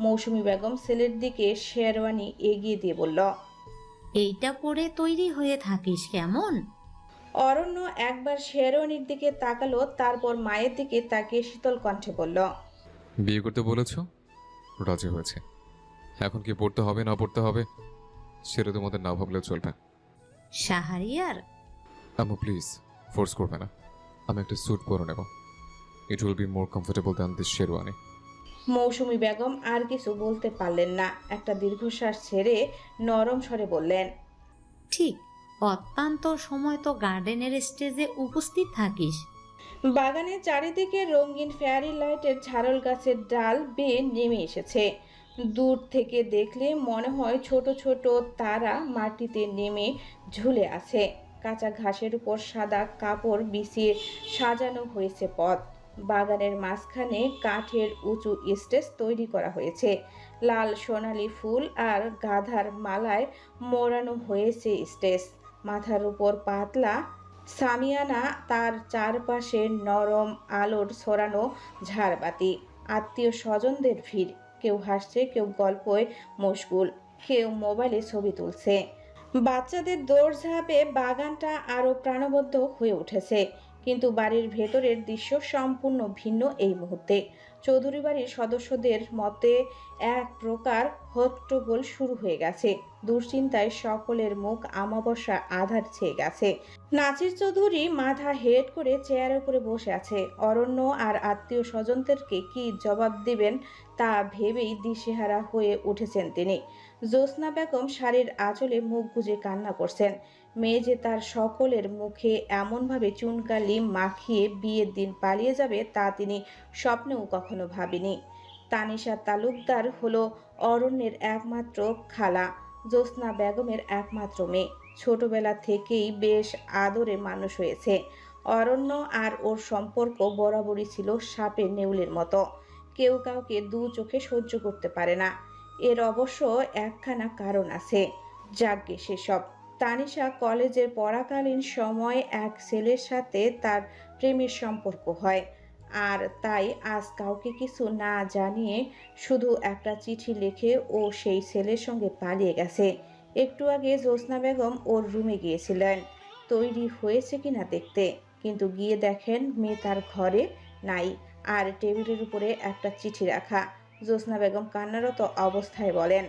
মৌসুমী বেগম ছেলের দিকে শেরওয়ানি এগিয়ে দিয়ে বলল, এইটা পরে তৈরি হয়ে থাকিস কেমন? অরণ্য একবার শেরওয়ানির দিকে তাকালো, তারপর মায়ের দিকে তাকিয়ে শীতল কণ্ঠে বলল, বিয়ে করতে বলেছ, রাজি হয়েছে। এখন কি পড়তে হবে না পড়তে হবে সেটা তোমাদের না ভাবলেও চলবে। শাহরিয়ার, আম্মু প্লিজ ফোর্স করবে না, আমি একটা স্যুট পরে নেব। It will be more comfortable than this sherwani. Mousumi Begum আর কিছু বলতে পারলেন না। একটা দীর্ঘশ্বাস ছেড়ে নরম স্বরে বললেন, ঠিক অত্যন্ত সময় তো গার্ডেনের স্টেজে উপস্থিত থাকিস। বাগানের চারিদিকে রঙিন ফেয়ারি লাইটের ঝাড়ল গাছের ডাল বেয়ে নেমে এসেছে। দূর থেকে দেখলে মনে হয় ছোট ছোট তারা মাটিতে নেমে ঝুলে আছে। কাঁচা ঘাসের উপর সাদা কাপড় বিছিয়ে সাজানো হয়েছে পথ। বাগানের মাঝখানে কাঠের উঁচু স্টেজ তৈরি করা হয়েছে। লাল সোনালি ফুল আর গাধার মালায় মোড়ানো হয়েছে স্টেজ। মাথার উপর পাতলা সামিয়ানা, তার চারপাশে নরম আলোর ছড়ানো ঝাড়বাতি। আত্মীয় স্বজনদের ভিড়, কেউ হাসছে, কেউ গল্পে মশগুল, কেউ মোবাইলে ছবি তুলছে। বাচ্চাদের দৌড়ঝাঁপে বাগানটা আরো প্রাণবন্ত হয়ে উঠেছে। কিন্তু বাড়ির ভেতরের দৃশ্য সম্পূর্ণ ভিন্ন এই মুহূর্তে। চৌধুরী বাড়ির সদস্যদের মতে এক প্রকার হট্টগোল শুরু হয়ে গেছে। দুশ্চিন্তায় সকলের মুখ আমাবস্যা আধার ছেয়ে গেছে। নাছির চৌধুরী মাথা হেট করে চেয়ারের উপরে বসে আছে। অরণ্য আর আত্মীয় স্বজনদেরকে কি জবাব দিবেন তা ভেবেই দিশেহারা হয়ে উঠেছেন তিনি। জ্যোৎস্না বেগম শাড়ির আঁচলে মুখ গুজে কান্না করছেন। মেয়ে যে তার সকলের মুখে এমনভাবে চুনকালি মাখিয়ে বিয়ের দিন পালিয়ে যাবে তা তিনি স্বপ্নেও কখনো ভাবেনি। তানিশা তালুকদার হলো অরণ্যের একমাত্র খালা, জ্যোৎস্না বেগমের একমাত্র মেয়ে। ছোটবেলা থেকেই বেশ আদরে মানুষ হয়েছে। অরণ্য আর ওর সম্পর্ক বরাবরই ছিল সাপে নেউলের মতো। কেউ কাউকে দু চোখে সহ্য করতে পারে না। এর অবশ্য একখানা কারণ আছে। যাকগে সেসব। তানিশা কলেজের পড়াকালীন সময় এক ছেলের সাথে তার প্রেমের সম্পর্ক হয়। আর তাই আজ কাউকে কিছু না জানিয়ে শুধু একটা চিঠি লিখে ও সেই ছেলের সঙ্গে পালিয়ে গেছে। একটু আগে জ্যোৎস্না বেগম ওর রুমে গিয়েছিলেন তৈরি হয়েছে কিনা দেখতে, কিন্তু গিয়ে দেখেন মেয়ে তার ঘরে নাই, আর টেবিলের উপরে একটা চিঠি রাখা। জ্যোৎস্না বেগম কান্নারত অবস্থায় বলেন,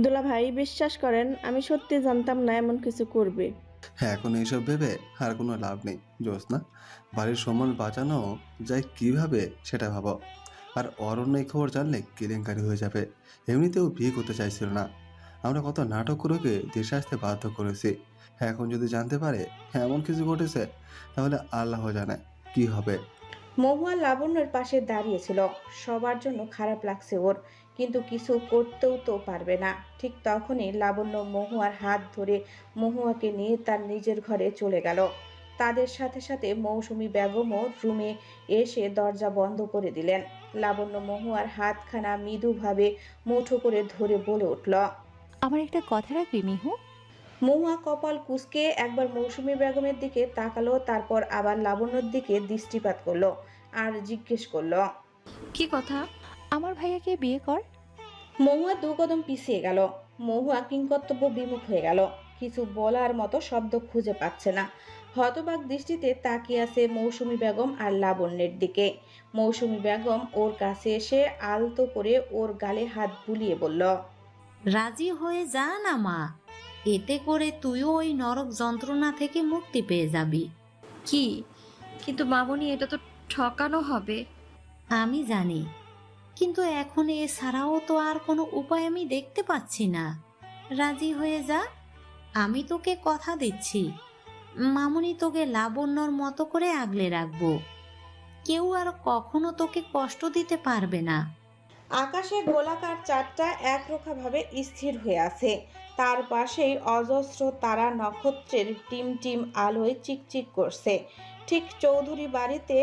দুলা ভাই, বিশ্বাস করেন আমি সত্যি জানতাম না এমন কিছু করবে। হ্যাঁ, এখন এইসব ভেবে আর কোনো লাভ নেই জ্যোৎস্না। বাড়ির সম্মান বাঁচানো যায় কিভাবে সেটা ভাবো। আর অরণ্য এই খবর জানলে কেলেঙ্কারি হয়ে যাবে। এমনিতেও বিয়ে করতে চাইছিল না। আমরা কত নাটক করে ওকে দেশে আসতে বাধ্য করেছি। এখন যদি জানতে পারে এমন কিছু ঘটেছে, তাহলে আল্লাহ জানে কি হবে। মহুয়া লাবণ্যর পাশে দাঁড়িয়েছিল। সবার জন্য খারাপ লাগছে ওর, কিন্তু কিছু করতেও তো পারবে না। ঠিক তখনই লাবণ্য মহুয়ার হাত ধরে মহুয়াকে নিয়ে তার নিজের ঘরে চলে গেল। তাদের সাথে সাথে মৌসুমী বেগমও রুমে এসে দরজা বন্ধ করে দিলেন। লাবণ্য মহুয়ার হাতখানা মৃদুভাবে মুঠো করে ধরে বলে উঠল, আমার একটা কথা রাখবি মিহু? মহুয়া কপাল কুঁচকে একবার মৌসুমী বেগমের দিকে তাকালো, তারপর আবার লাবণ্যর দিকে দৃষ্টিপাত করলো আর জিজ্ঞেস করলো, কি কথা? আমার ভাইয়াকে বিয়ে কর। মহুয়া দু কদম পিছিয়ে গেল। মহুয়া কিংকর্তব্য বিমুখ হয়ে গেল। কিছু বলার মতো শব্দ খুঁজে পাচ্ছে না। হতবাক দৃষ্টিতে তাকিয়ে আছে মৌসুমী বেগম আর লাবণ্যের দিকে। মৌসুমী বেগম ওর কাছে এসে আলতো করে ওর গালে হাত বুলিয়ে বলল, রাজি হয়ে যা না মা, এতে করে তুইও ওই নরক যন্ত্রণা থেকে মুক্তি পেয়ে যাবি। কি? কিন্তু মামনি, এটা তো ঠকানো হবে। আমি জানি, কিন্তু এখন এছাড়াও তো আর কোনো উপায় আমি দেখতে পাচ্ছি না। রাজি হয়ে যা, আমি তোকে কথা দিচ্ছি মামুনি তোকে লাবণ্যর মতো করে আগলে রাখবো। কেউ আর কখনো তোকে কষ্ট দিতে পারবে না। আকাশে গোলাকার চাঁদটা একরোখাভাবে স্থির হয়ে আছে। তার পাশেই অজস্র তারা নক্ষত্রের টিম টিম আলোয় চিকচিক করছে। ঠিক চৌধুরী বাড়িতে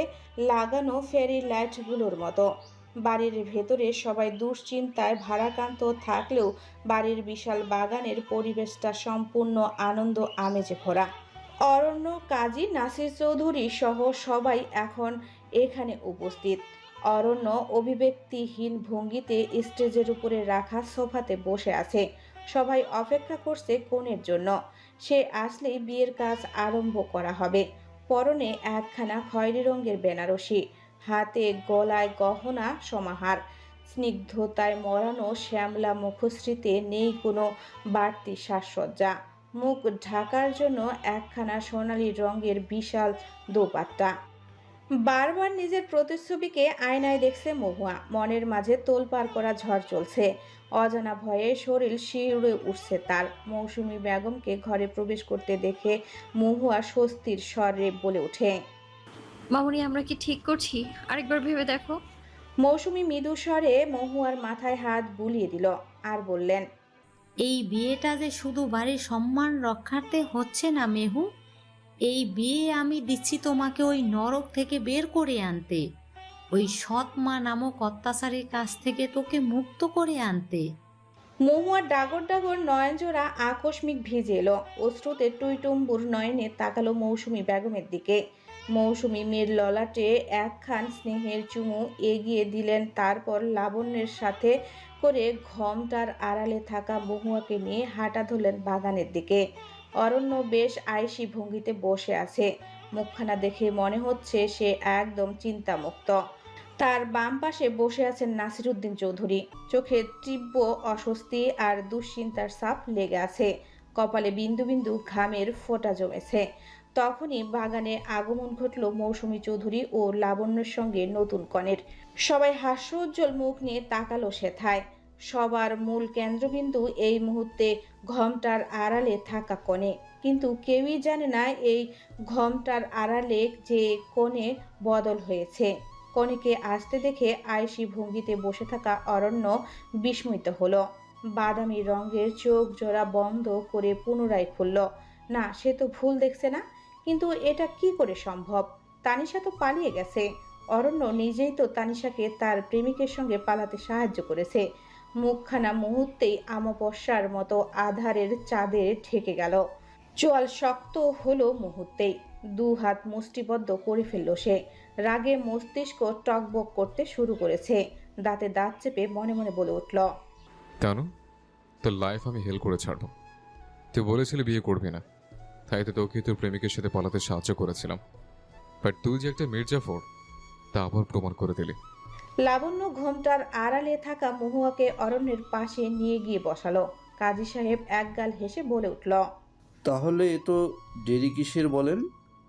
লাগানো ফেরি লাইটগুলোর মতো। বাড়ির ভেতরে সবাই দুশ্চিন্তায় ভারাক্রান্ত থাকলেও বাড়ির বিশাল বাগানের পরিবেশটা সম্পূর্ণ আনন্দ আমেজে ভরা। অরণ্য, কাজী, নাসির চৌধুরী সহ সবাই এখন এখানে উপস্থিত। অরণ্য অভিব্যক্তিহীন ভঙ্গিতে স্টেজের উপরে রাখা সোফাতে বসে আছে। সবাই অপেক্ষা করছে কনের জন্য। সে আসলেই বিয়ের কাজ আরম্ভ করা হবে। পরনে একখানা খয়েরি রঙের বেনারসি, হাতে গলায় গহনা সমাহার, স্নিগ্ধতায় মরানো শ্যামলা মুখশ্রীতে নেই কোনো বাড়তি সাজসজ্জা। মুখ ঢাকার জন্য একখানা সোনালি রঙের বিশাল দোপাট্টা। বারবার নিজের প্রতিচ্ছবিকে আয়নায় দেখছে মহুয়া। মনের মাঝে তোলপাড় করা ঝড় চলছে। অজানা ভয়ে শরীর শিউরে উঠছে তার। মৌসুমী বেগমকে ঘরে প্রবেশ করতে দেখে মহুয়া স্বস্তির স্বরে বলে ওঠে, মামুনি, আমরা কি ঠিক করছি? আরেকবার ভেবে দেখো। মৌসুমী মৃদু স্বরে মহুয়ার মাথায় হাত বুলিয়ে দিল আর বললেন, এই বিয়েটা যে শুধু বাড়ির সম্মান রক্ষার্থে হচ্ছে না মেহু, এই বিয়ে আমি দিচ্ছি তোমাকে ওই নরক থেকে বের করে আনতে, ওই সৎ মা নামক অত্যাচারের কাছ থেকে তোকে মুক্ত করে আনতে। মহুয়ার ডাগর ডাগর নয়নজোড়া আকস্মিক ভিজে এলো। অশ্রুতে টুইটুম্বুর নয়নে তাকালো মৌসুমী বেগমের দিকে। মৌসুমী মেয়ের ললাটে একখান স্নেহের চুমু এগিয়ে দিলেন, তারপর লাবণ্যের সাথে করে ঘোমটার আড়ালে থাকা মহুয়াকে নিয়ে হাঁটা ধরলেন বাগানের দিকে। অরণ্য বেশ আয়েশি ভঙ্গিতে বসে আছে। মুখখানা দেখে মনে হচ্ছে সে একদম চিন্তামুক্ত। তার বাম পাশে বসে আছেন নাসিরউদ্দিন চৌধুরী। চোখে তীব্র অস্বস্তি আর দুশ্চিন্তার ছাপ লেগে আছে। কপালে বিন্দু বিন্দু ঘামের ফোঁটা জমেছে। তখনই বাগানে আগমন ঘটল মৌসুমী চৌধুরী ও লাবণ্যের সঙ্গে নতুন কনের। সবাই হাস্যোজ্জ্বল মুখ নিয়ে তাকালো সেথায়। সবার মূল কেন্দ্রবিন্দু এই মুহূর্তে ঘোমটার আড়ালে থাকা কনে। কিন্তু কেউই জানে না এই ঘোমটার আড়ালে যে কনে বদল হয়েছে। কনেকে আসতে দেখে আয়েশি ভঙ্গিতে বসে থাকা অরণ্য বিস্মিত হলো। বাদামি রঙের চোখ জোড়া বন্ধ করে পুনরায় খুলল। না, সে তো ভুল দেখছে না। কিন্তু এটা কি করে সম্ভব? তানিশা তো পালিয়ে গেছে। অরণ্য নিজেই তো তানিশাকে তার প্রেমিকের সঙ্গে পালাতে সাহায্য করেছে। মুখখানা মুহূর্তেই আমাবস্যার মতো আধারের চাঁদে ঢেকে গেল। চোয়াল শক্ত হলো মুহূর্তেই। দু হাত মুষ্টিবদ্ধ করে ফেলল সে। রাগে মস্তিষ্ক টকবক করতে শুরু করেছে। দাঁতে দাঁত চেপে মনে মনে বলে উঠল, কেন? তোর লাইফ আমি হেল করে ছাড়বো। তুই বলেছিলি বিয়ে করবি না, তাই তো তোকে তোর প্রেমিকের সাথে পালাতে সাহায্য করেছিলাম। বাট তুই যে একটা মির্জাফর, তা আবার প্রমাণ করে দিলি। লাবণ্য ঘোমটার আড়ালে থাকা মহুয়াকে অরণ্যের পাশে নিয়ে গিয়ে বসালো। কাজী সাহেব একগাল হেসে বলে উঠল, তাহলে এ তো দেরি কিসের বলেন?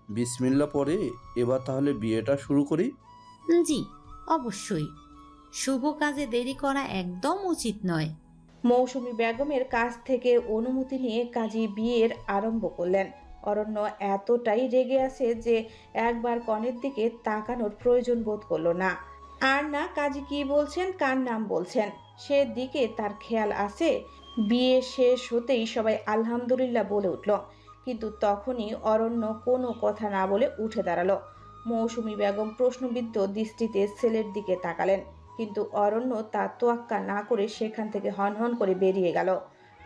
বিসমিল্লা পরে এবার তাহলে বিয়েটা শুরু করি। জি, অবশ্যই। শুভ কাজে দেরি করা একদম উচিত নয়। মৌসুমী বেগমের কাছ থেকে অনুমতি নিয়ে কাজী বিয়ের আরম্ভ করলেন। অরণ্য এতটাই রেগে আছে যে একবার কনের দিকে তাকানোর প্রয়োজন বোধ করল না। আর না কাজী কি বলছেন, কার নাম বলছেন, সে দিকে তার খেয়াল আছে। বিয়ে শেষ হতেই সবাই আলহামদুলিল্লাহ বলে উঠল। কিন্তু তখনই অরণ্য কোনো কথা না বলে উঠে দাঁড়ালো। মৌসুমী বেগম প্রশ্নবিদ্ধ দৃষ্টিতে ছেলের দিকে তাকালেন, কিন্তু অরণ্য তা তোয়াক্কা না করে সেখান থেকে হনহন করে বেরিয়ে গেল।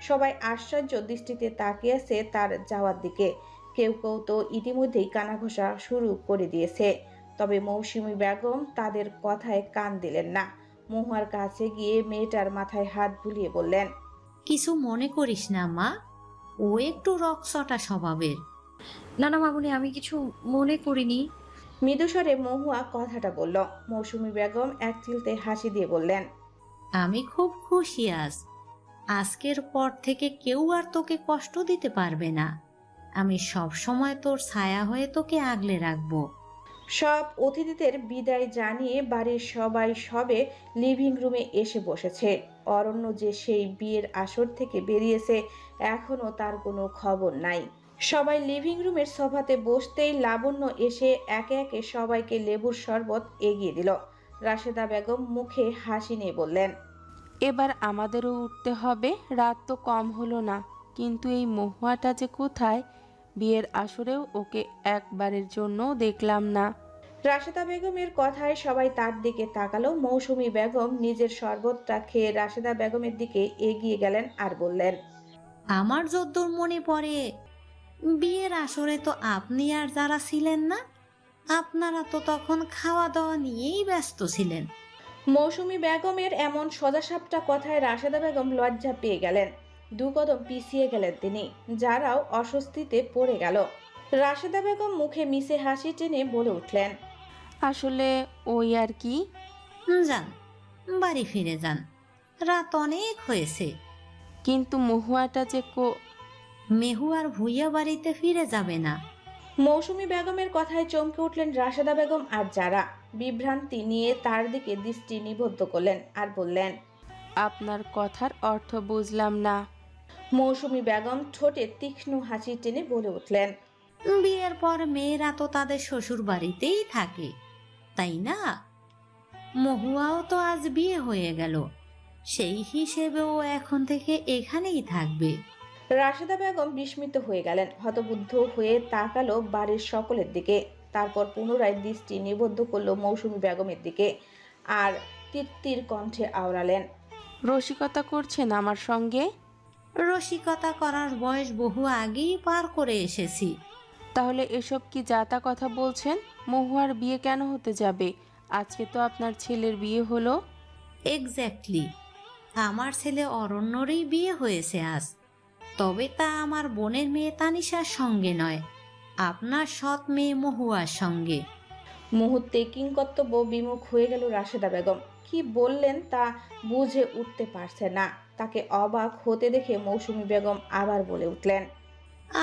সবাই আশ্চর্য দৃষ্টিতে তাকিয়ে আছে তার যাওয়ার দিকে। কেউ কেউ তো ইতিমধ্যেই কানাঘোষা শুরু করে দিয়েছে। তবে মৌসুমী বেগম তাদের কথায় কান দিলেন না। মহুয়ার কাছে গিয়ে মেয়েটার মাথায় হাত বুলিয়ে বললেন, কিছু মনে করিস না মা, ও একটু রকচটা স্বভাবের। না না মামুনি, আমি কিছু মনে করিনি। মৃদুস্বরে মহুয়া কথাটা বলল। মৌসুমী বেগম এক চিলতে হাসি দিয়ে বললেন, আমি খুব খুশি আজকের পর থেকে কেউ আর তোকে কষ্ট দিতে পারবে না। আমি সব সময় তোর ছায়া হয়ে তোকে আগলে রাখবো। সব অতিথিদের বিদায় জানিয়ে বাড়ির সবাই সবে লিভিং রুমে এসে বসেছে। অরণ্য যে সেই বিয়ের আসর থেকে বেরিয়েছে এখনো তার কোনো খবর নাই। সবাই লিভিং রুমের সোফাতে বসতেই লাবণ্য এসে একে একে সবাইকে লেবুর শরবত এগিয়ে দিল। রাশেদা বেগম মুখে হাসি নিয়ে বললেন, এবার আমাদেরও উঠতে হবে। রাত তো কম হলো না, কিন্তু এই মহুয়াটা যে কোথায়? বিয়ের আসরেও ওকে একবারের জন্য দেখলাম না। রাশেদা বেগমের কথায় সবাই তার দিকে তাকালো। মৌসুমী বেগম নিজের শরবতটা খেয়ে রাশেদা বেগমের দিকে এগিয়ে গেলেন আর বললেন, আমার যদ্দূর মনে পড়ে, বিয়ের আসরে তো আপনি আর যারা ছিলেন না, আপনারা তো তখন খাওয়া দাওয়া নিয়েই ব্যস্ত ছিলেন। মৌসুমী বেগমের এমন সোজাসাপটা কথায় রাশেদা বেগম লজ্জা পেয়ে গেলেন। 2 কদম পিছিয়ে গেলেন তিনি, যারাও অস্বস্তিতে পড়ে গেল। রাশেদা বেগম মুখে মিশে হাসি টেনে বলে উঠলেন, আসলে ওই আর কি। যান, বাড়ি ফিরে যান, রাত অনেক হয়েছে। কিন্তু মহুয়াটা যে মেহু আর ভুইয়া বাড়িতে ফিরে যাবে না। মৌসুমী বেগমের কথায় চমকে উঠলেন রাশেদা বেগম আর যারা। বিভ্রান্তি নিয়ে তার দিকে দৃষ্টি নিবদ্ধ করলেন আর বললেন, আপনার কথার অর্থ বুঝলাম না। মৌসুমী বেগম ঠোঁটে তীক্ষ্ণ হাসি টেনে বলে উঠলেন, বিয়ের পর মেয়েরা তো তাদের শ্বশুর বাড়িতেই থাকে, তাই না? মহুয়াও তো আজ বিয়ে হয়ে গেল, সেই হিসেবেও এখন থেকে এখানেই থাকবে। রাশেদা বেগম বিস্মিত হয়ে গেলেন, হতবুদ্ধ হয়ে তাকালো বাড়ির সকলের দিকে। তারপর পুনরায় দৃষ্টি নিবদ্ধ করলো মৌসুমী বেগমের দিকে আর তিত্তির কণ্ঠে আওড়ালেন, রসিকতা করছেন আমার সঙ্গে? রসিকতা করার বয়স বহু আগেই পার করে এসেছি। তাহলে এসব কি যাতা কথা বলছেন? মহুয়ার বিয়ে কেন হতে যাবে? আজকে তো আপনার ছেলের বিয়ে হলো। এক্স্যাক্টলি, আমার ছেলে অরণ্যরই বিয়ে হয়েছে আজ, তবে তা আমার বোনের মেয়ে তানিশার সঙ্গে নয়, আপনার সৎ মেয়ে মহুয়ার সঙ্গে। মুহূর্তে কিংকর্তব্য বিমুখ হয়ে গেল রাশেদা বেগম। কি বললেন তা বুঝে উঠতে পারছে না। তাকে অবাক হতে দেখে মৌসুমী বেগম আবার বলে উঠলেন,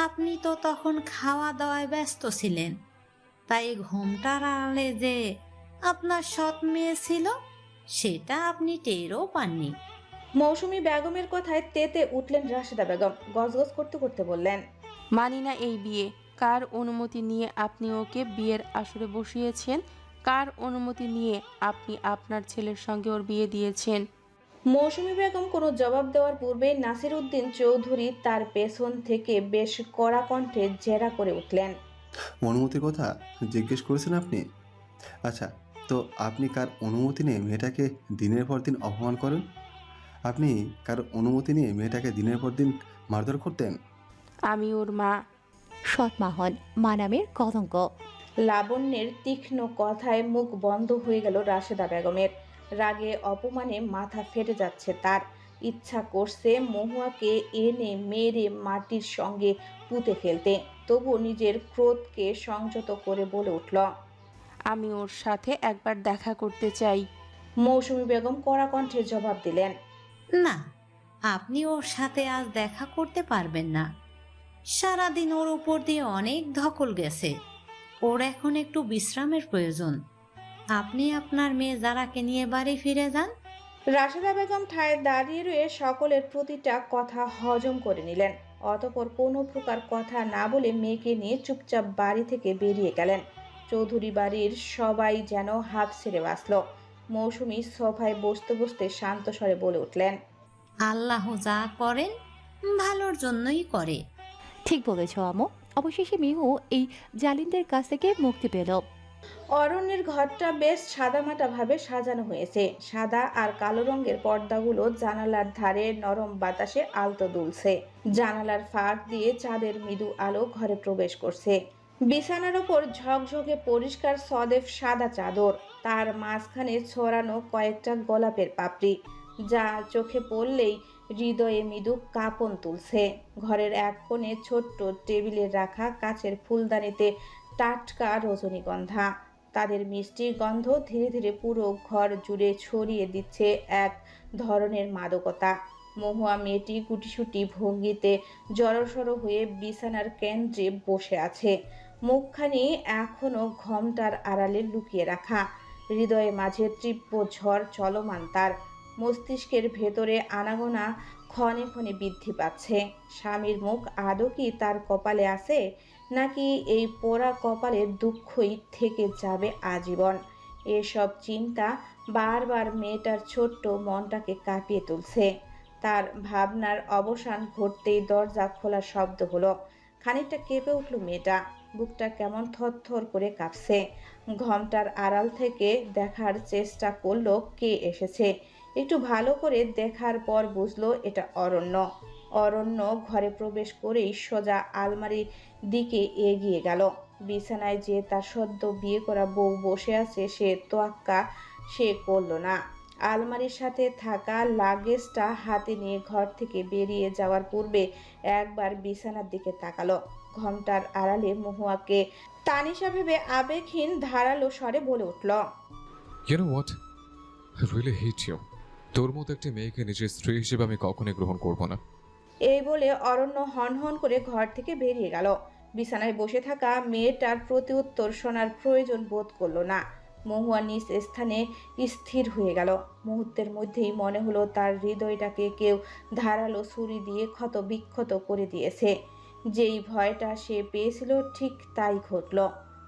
আপনি তো তখন খাওয়া দাওয়ায় ব্যস্ত ছিলেন, তাই ঘোমটার আড়ালে যে আপনার সৎ মেয়ে ছিল সেটা আপনি টেরও পাননি। মৌসুমী বেগমের কথায় তেতে উঠলেন রাশেদা বেগম। গজগজ করতে করতে বললেন, মানি না এই বিয়ে। কার অনুমতি নিয়ে আপনি ওকে বিয়ের আসরে বসিয়েছেন? কার অনুমতি নিয়ে আপনি আপনার ছেলের সঙ্গে ওর বিয়ে দিয়েছেন? মৌসুমী বেগম কোনো জবাব দেওয়ার পূর্বে নাসির উদ্দিন চৌধুরী তার পেছন থেকে বেশ কড়া কণ্ঠে জেরা করে উঠলেন, অনুমতির কথা জিজ্ঞেস করেছেন আপনি? আচ্ছা, তো আপনি কার অনুমতি নিয়ে মেয়েটাকে দিনের পর দিন অপমান করেন? আপনি কার অনুমতি নিয়ে মেয়েটাকে দিনের পর দিন মারধর করতেন? আমি ওর মা। সৎ মা হন, মা নামের কলঙ্ক। লাবণ্যের তীক্ষ্ণ কথায় মুখ বন্ধ হয়ে গেল রাশেদা বেগমের। রাগে অপমানে মাথা ফেটে যাচ্ছে তার। ইচ্ছা করছে মহুয়াকে এনে মেরে মাটির সঙ্গে পুঁতে ফেলতে, তবু নিজের ক্রোধকে সংযত করে বলে উঠল, আমি ওর সাথে একবার দেখা করতে চাই। মৌসুমী বেগম কড়া কণ্ঠে জবাব দিলেন, না, আপনি ওর সাথে আজ দেখা করতে পারবেন না। সারাদিন ওর উপর দিয়ে অনেক ধকল গেছে, ওর এখন একটু বিশ্রামের প্রয়োজন। আপনি আপনার মেয়ে যারাকে নিয়ে বাড়ি ফিরে যান। রাশেদা বেগম ঠায় দাঁড়িয়ে রয়ে সকলের প্রতিটা কথা হজম করে নিলেন। অতঃপর কোনো প্রকার কথা না বলে মেয়েকে নিয়ে চুপচাপ বাড়ি থেকে বেরিয়ে গেলেন। চৌধুরী বাড়ির সবাই যেন হাফ ছেড়ে বাঁচল। মৌসুমী সোফায় বসতে বসতে শান্ত স্বরে বলে উঠলেন, আল্লাহ যা করেন ভালোর জন্যই করে। ঠিক বলেছ আমু। অবশেষে মিহু এই জালিমদের কাছ থেকে মুক্তি পেল। অরণ্যের ঘরটা বেশ সাদামাটা ভাবে সাজানো হয়েছে। সাদা আর কালো রঙের পর্দাগুলো জানালার ধারে নরম বাতাসে আলতো দুলছে। জানালার ফাঁক দিয়ে চাঁদের মৃদু আলো ঘরে প্রবেশ করছে। বিছানার ওপর ঝকঝকে পরিষ্কার সদেফ সাদা চাদর, তার মাঝখানে ছড়ানো কয়েকটা গোলাপের পাপড়ি, যা চোখে পড়লেই হৃদয়ে মৃদু কাঁপন তুলছে। ঘরের এক কোণে ছোট্ট টেবিলে রাখা কাচের ফুলদানিতে টাটকা রজনীগন্ধা। তাদের মিষ্টির গন্ধ ধীরে ধীরে পুরো ঘর জুড়ে ছড়িয়ে দিচ্ছে এক ধরনের মাদকতা। মহুয়া মেয়েটি গুটিসুটি ভঙ্গিতে জড়সড় হয়ে বিছানার কেন্দ্রে বসে আছে। মুখখানি এখনো ঘোমটার আড়ালে লুকিয়ে রাখা। হৃদয়ে মাঝে তীব্র ঝড় চলমান তার। মস্তিষ্কের ভেতরে আনাগোনা ক্ষণে ক্ষণে বৃদ্ধি পাচ্ছে। স্বামীর মুখ আদৌ কি তার কপালে আছে, নাকি এই পোড়া কপালের দুঃখই থেকে যাবে আজীবন? এসব চিন্তা বারবার মেয়েটার ছোট্ট মনটাকে কাঁপিয়ে তুলছে। তার ভাবনার অবসান ঘটতেই দরজা খোলার শব্দ হলো। খানিকটা কেঁপে উঠল মেয়েটা, বুকটা কেমন থরথর করে কাঁপছে। ঘোমটার আড়াল থেকে দেখার চেষ্টা করলো কে এসেছে। একটু ভালো করে দেখার পর বুঝলো এটা অরণ্য। অরণ্য ঘরে প্রবেশ করেই সোজা আলমারির দিকে এগিয়ে গেল। বিছানায় যে তার সদ্য বিয়ে করা বউ বসে আছে সে তোয়াক্কা সে করলো না। আলমারির সাথে থাকা লাগেজটা হাতে নিয়ে ঘর থেকে বেরিয়ে যাওয়ার পূর্বে একবার বিছানার দিকে তাকালো। ঘোমটার আড়ালে মহুয়াকে তানিশা ভেবে আবেগহীন ধারালো স্বরে বলে উঠল, you know what, I really hate you. তোর মতো একটা মেয়েকে নিজের স্ত্রী হিসেবে আমি কখনোই গ্রহণ করব না। এই বলে অরণ্য হনহন করে ঘর থেকে বেরিয়ে গেল। বিছানায় বসে থাকা মেয়েটার প্রতিউত্তর শোনার প্রয়োজন বোধ করলো না। মহুয়া নিজ স্থানে স্থির হয়ে গেল। মুহূর্তের মধ্যেই মনে হলো তার হৃদয়টাকে কেউ ধারালো ছুরি দিয়ে ক্ষত বিক্ষত করে দিয়েছে। যেই ভয়টা সে পেয়েছিল ঠিক তাই ঘটল।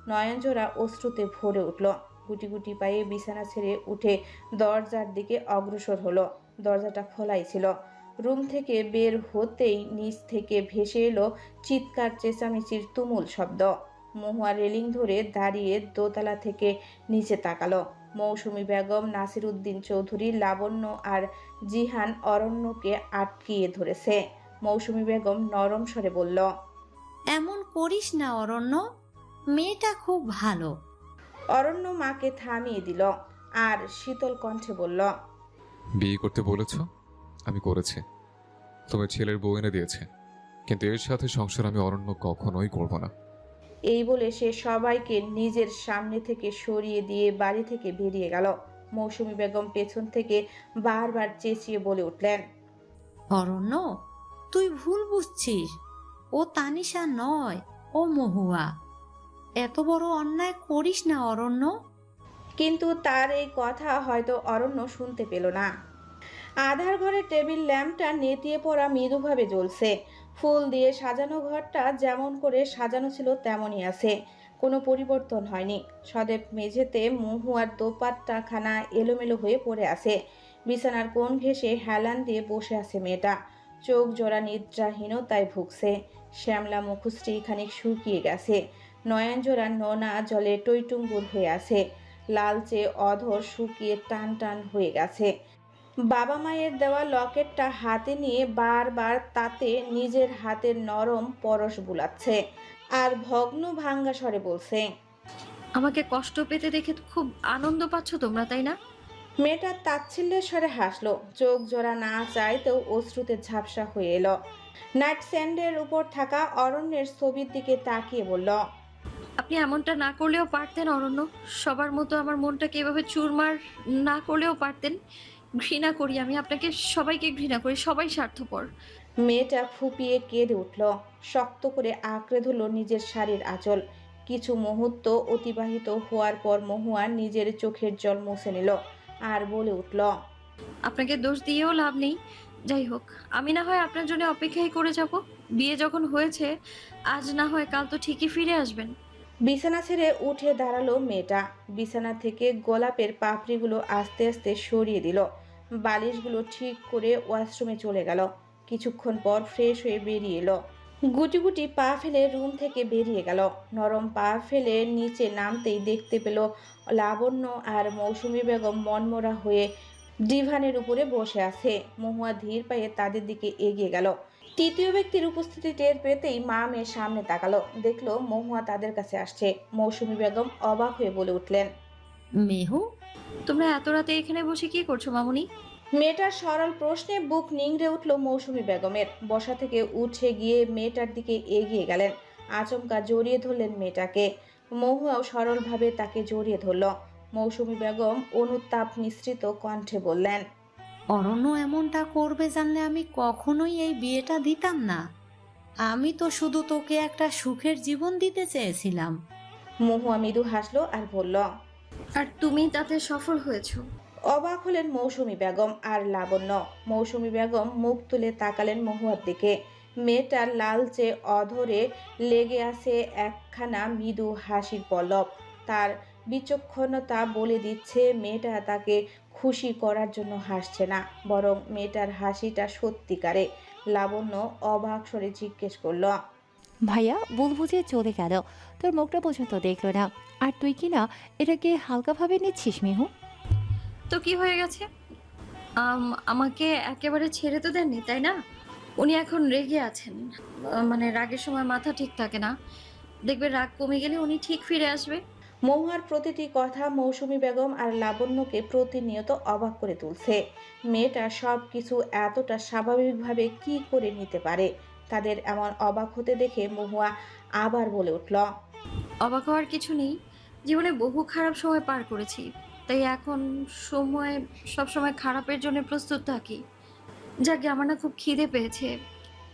নয়নজোড়া অশ্রুতে ভরে উঠল। গুটি গুটি পায়ে বিছানা ছেড়ে উঠে দরজার দিকে অগ্রসর হলো। দরজাটা খোলাই ছিল। রুম থেকে বের হতেই নিচ থেকে ভেসে এলো চিৎকার চেঁচামেচির তুমুল শব্দ। মহুয়া রেলিং ধরে দাঁড়িয়ে দোতলা থেকে নিচে তাকালো। মৌসুমী বেগম, নাসির উদ্দিন চৌধুরী, লাবণ্য আর জিহান অরণ্যকে আটকিয়ে ধরেছে। মৌসুমী বেগম নরম স্বরে বলল, এমন করিস না অরণ্য, মেয়েটা খুব ভালো। অরণ্য মাকে থামিয়ে দিল আর শীতল কণ্ঠে বলল, বিয়ে করতে বলেছ, আমি করেছি। তোমার ছেলের বউ এনে দিয়েছে, কিন্তু এর সাথে সংসার আমি অরণ্য কখনোই করব না। এই বলে সে সবাইকে নিজের সামনে থেকে সরিয়ে দিয়ে বাড়ি থেকে বেরিয়ে গেল। মৌসুমী বেগম পেছন থেকে বারবার চেঁচিয়ে বলে উঠলেন, অরণ্য, তুই ভুল বুঝছিস। ও তানিশা নয়, ও মহুয়া। এত বড় অন্যায় করিস না অরণ্য। কিন্তু তার এই কথা হয়তো অরণ্য শুনতে পেল না। আধার ঘরের টেবিল ল্যাম্পটা নেতিয়ে পড়া মৃদুভাবে জ্বলছে। ফুল দিয়ে সাজানো ঘরটা যেমন করে সাজানো ছিল তেমনই আছে, কোনো পরিবর্তন হয়নি। সদেব মেঝেতে মহুয়ার দোপাট্টাখানা এলোমেলো হয়ে পড়ে আছে। বিছানার কোণ ঘেঁষে হেলান দিয়ে বসে আছে মেয়েটা। চোখ জোড়া নিদ্রাহীনতায় ভুগছে। শ্যামলা মুখশ্রী খানিক শুকিয়ে গেছে। নয়নজোড়া নোনা জলে টইটুম্বুর হয়ে আছে। লালচে অধর শুকিয়ে টান টান হয়ে গেছে। বাবা মায়ের দেওয়া লকেটটা হাতে নিয়ে বারবার তাতে নিজের হাতের নরম পরশ বুলাচ্ছে আর ভগ্ন ভাঙ্গা স্বরে বলছে, আমাকে কষ্ট পেতে দেখে খুব আনন্দ পাচ্ছ তোমরা, তাই না? মেয়েটা তাচ্ছিল্যের স্বরে হাসলো। চোখ জোড়া না চাইতেও অশ্রুতে ঝাপসা হয়ে এলো। নাইট স্যান্ডের উপর থাকা অরণ্যের ছবির দিকে তাকিয়ে বলল, আপনি এমনটা না করলেও পারতেন অরণ্য। সবার মতো আমার মনটাকে এভাবে চুরমার না করলেও পারতেন। ঘৃণা করি আমি আপনাকে, সবাইকে ঘৃণা করি, সবাই স্বার্থপর। মেয়েটা ফুপিয়ে কেঁদে উঠল। শক্ত করে আঁকড়ে ধরল নিজের শাড়ির আঁচল। কিছু মুহূর্ত অতিবাহিত হওয়ার পর মহুয়া নিজের চোখের জল মুছে নিল আর বলে উঠল, আপনাকে দোষ দিয়েও লাভ নেই। যাই হোক, আমি না হয় আপনার জন্য অপেক্ষাই করে যাব। বিয়ে যখন হয়েছে, আজ না হয় কাল তো ঠিকই ফিরে আসবেন। বিছানা ছেড়ে উঠে দাঁড়ালো মেয়েটা। বিছানা থেকে গোলাপের পাপড়িগুলো আস্তে আস্তে সরিয়ে দিল। বালিশগুলো ঠিক করে ওয়াশরুমে চলে গেল। কিছুক্ষণ পর ফ্রেশ হয়ে বেরিয়ে এলো। গুটি গুটি পা ফেলে রুম থেকে বেরিয়ে গেল। নরম পা ফেলে নিচে নামতেই দেখতে পেল লাবণ্য আর মৌসুমী বেগম মনমরা হয়ে ডিভানের উপরে বসে আছে। মহুয়া ধীর পায়ে তাদের দিকে এগিয়ে গেল। তৃতীয় ব্যক্তির উপস্থিতি টের পেতেই মা মেয়ের সামনে তাকালো। দেখলো মহুয়া তাদের কাছে আসছে। মৌসুমী বেগম অবাক হয়ে বলে উঠলেন, মেহু, তোমরা এত রাতে এখানে বসে কি করছো মামুনি? মেয়েটার সরল প্রশ্নে বুক নিংড়ে উঠল মৌসুমী বেগমের। বসা থেকে উঠে গিয়ে মেয়েটার দিকে এগিয়ে গেলেন। আচমকা জড়িয়ে ধরলেন মেয়েটাকে। মহুয়াও সরলভাবে তাকে জড়িয়ে ধরল। মৌসুমী বেগম অনুতাপ মিশ্রিত কণ্ঠে বললেন, অরণ্য এমনটা করবে জানলে আমি কখনোই এই বিয়েটা দিতাম না। আমি তো শুধু তোকে একটা সুখের জীবন দিতে চেয়েছিলাম। মহুয়া মৃদু হাসলো আর বলল, আর তুমি তাতে সফল হয়েছো। অবাক হলেন মৌসুমী বেগম আর লাবণ্য। মৌসুমী বেগম মুখ তুলে তাকালেন মহুয়ার দিকে। মেয়েটার লালচে অধরে লেগে আছে একখানা মৃদু হাসির পল্লব। তার বিচক্ষণতা বলে দিচ্ছে মেয়েটা তাকে খুশি করার জন্য হাসছে না, বরং মেয়েটার হাসিটা সত্যিকারে। লাবণ্য অবাক স্বরে জিজ্ঞেস করল, ভাইয়া ভুল বুঝে চলে গেল, তোর মুখটা পর্যন্ত দেখলো না। আর তুই কি না এটাকে হালকাভাবে নিচ্ছিস মিহু? তো কি হয়ে গেছে? আমাকে একেবারে ছেড়ে তো দেননি, তাই না? উনি এখন রেগে আছেন। মানে রাগের সময় মাথা ঠিক থাকে না। দেখবে রাগ কমে গেলে উনি ঠিক ফিরে আসবে। মহুয়ার প্রতিটি কথা মৌসুমী বেগম আর লাবণ্যকে প্রতিনিয়ত অবাক করে তুলছে। মেয়েটা সব কিছু এতটা স্বাভাবিকভাবে কি করে নিতে পারে? তাদের এমন অবাক হতে দেখে মহুয়া আবার বলে উঠল, অবাক হওয়ার কিছু নেই। জীবনে বহু খারাপ সময় পার করেছি, তাই এখন সময় সবসময় খারাপের জন্য প্রস্তুত থাকি। যাকে আমার না খুব খিদে পেয়েছে।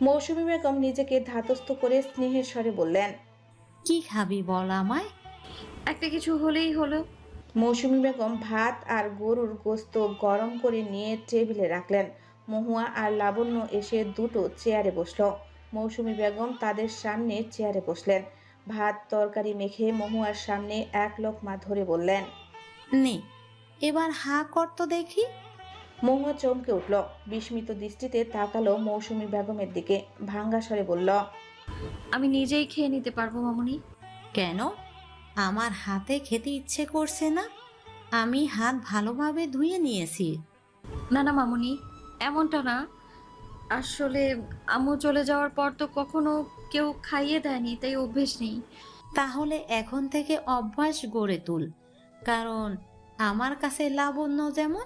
মৌসুমী বেগম নিজেকে ধাতস্থ করে স্নেহের স্বরে বললেন। কি খাবি বল আমায়? একটা কিছু হলেই হলো। মৌসুমী বেগম ভাত আর গরুর গোস্ত গরম করে নিয়ে টেবিলে রাখলেন। মহুয়া আর লাবণ্য এসে দুটো চেয়ারে বসলো। মৌসুমী বেগম তাদের সামনে চেয়ারে বসলেন। ভাত তরকারি মেখে মহুয়ার সামনে এক লোকমা ধরে বললেন, নে এবার হা কর তো দেখি। মহুয়া চমকে উঠল, বিস্মিত দৃষ্টিতে তাকালো মৌসুমী বেগমের দিকে, ভাঙ্গা স্বরে বলল, আমি নিজেই খেয়ে নিতে পারবো মামুনি। কেন? আমার হাতে খেতে ইচ্ছে করছে না? আমি হাত ভালোভাবে ধুয়ে নিয়েছি। না না মামুনি, এমনটা না। আসলে আম্মু চলে যাওয়ার পর তো কখনো কেউ খাইয়ে দেয়নি, তাই অভ্যেস নেই। তাহলে এখন থেকে অভ্যাস গড়ে তুল, কারণ আমার কাছে লাবণ্য যেমন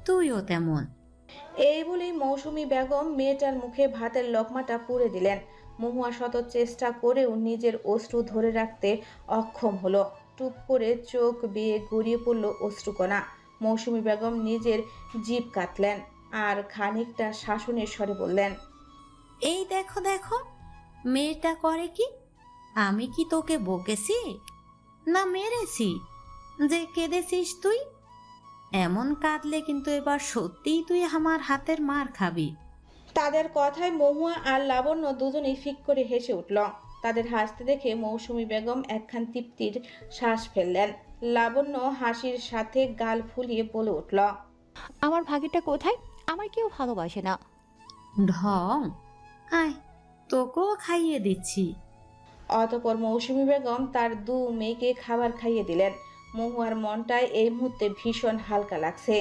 তুইও তেমন। এই বলেই মৌসুমী বেগম মেয়েটার মুখে ভাতের লোকমাটা পুরে দিলেন। মহুয়া শত চেষ্টা করেও নিজের অশ্রু ধরে রাখতে অক্ষম হলো। টুপ করে চোখ বেয়ে গড়িয়ে পড়ল অশ্রুকণা। মৌসুমী বেগম নিজের জিভ কাটলেন আর খানিকটা শাসনের স্বরে বললেন, এই দেখো দেখো মেয়েটা করে কি। আমি কি তোকে বকেছি না মেরেছি যে কেঁদেছিস তুই? এমন কাঁদলে কিন্তু এবার সত্যিই তুই আমার হাতের মার খাবি। তাদের কথায় মহুয়া আর লাবণ্য দুজনেই ফিক করে হেসে উঠল। তাদের হাসতে দেখে মৌসুমী বেগম একখান তৃপ্তির শ্বাস ফেললেন। লাবণ্য হাসির সাথে গাল ফুলিয়ে বলে উঠল, আমার ভাগেরটা কোথায়? আমার কেউ ভালোবাসে না। ঢং, আয় তোকেও খাইয়ে দিচ্ছি। অতঃপর মৌসুমী বেগম তার দু মেয়েকে খাবার খাইয়ে দিলেন। মহুয়ার মনটায় এই মুহূর্তে ভীষণ হালকা লাগছে।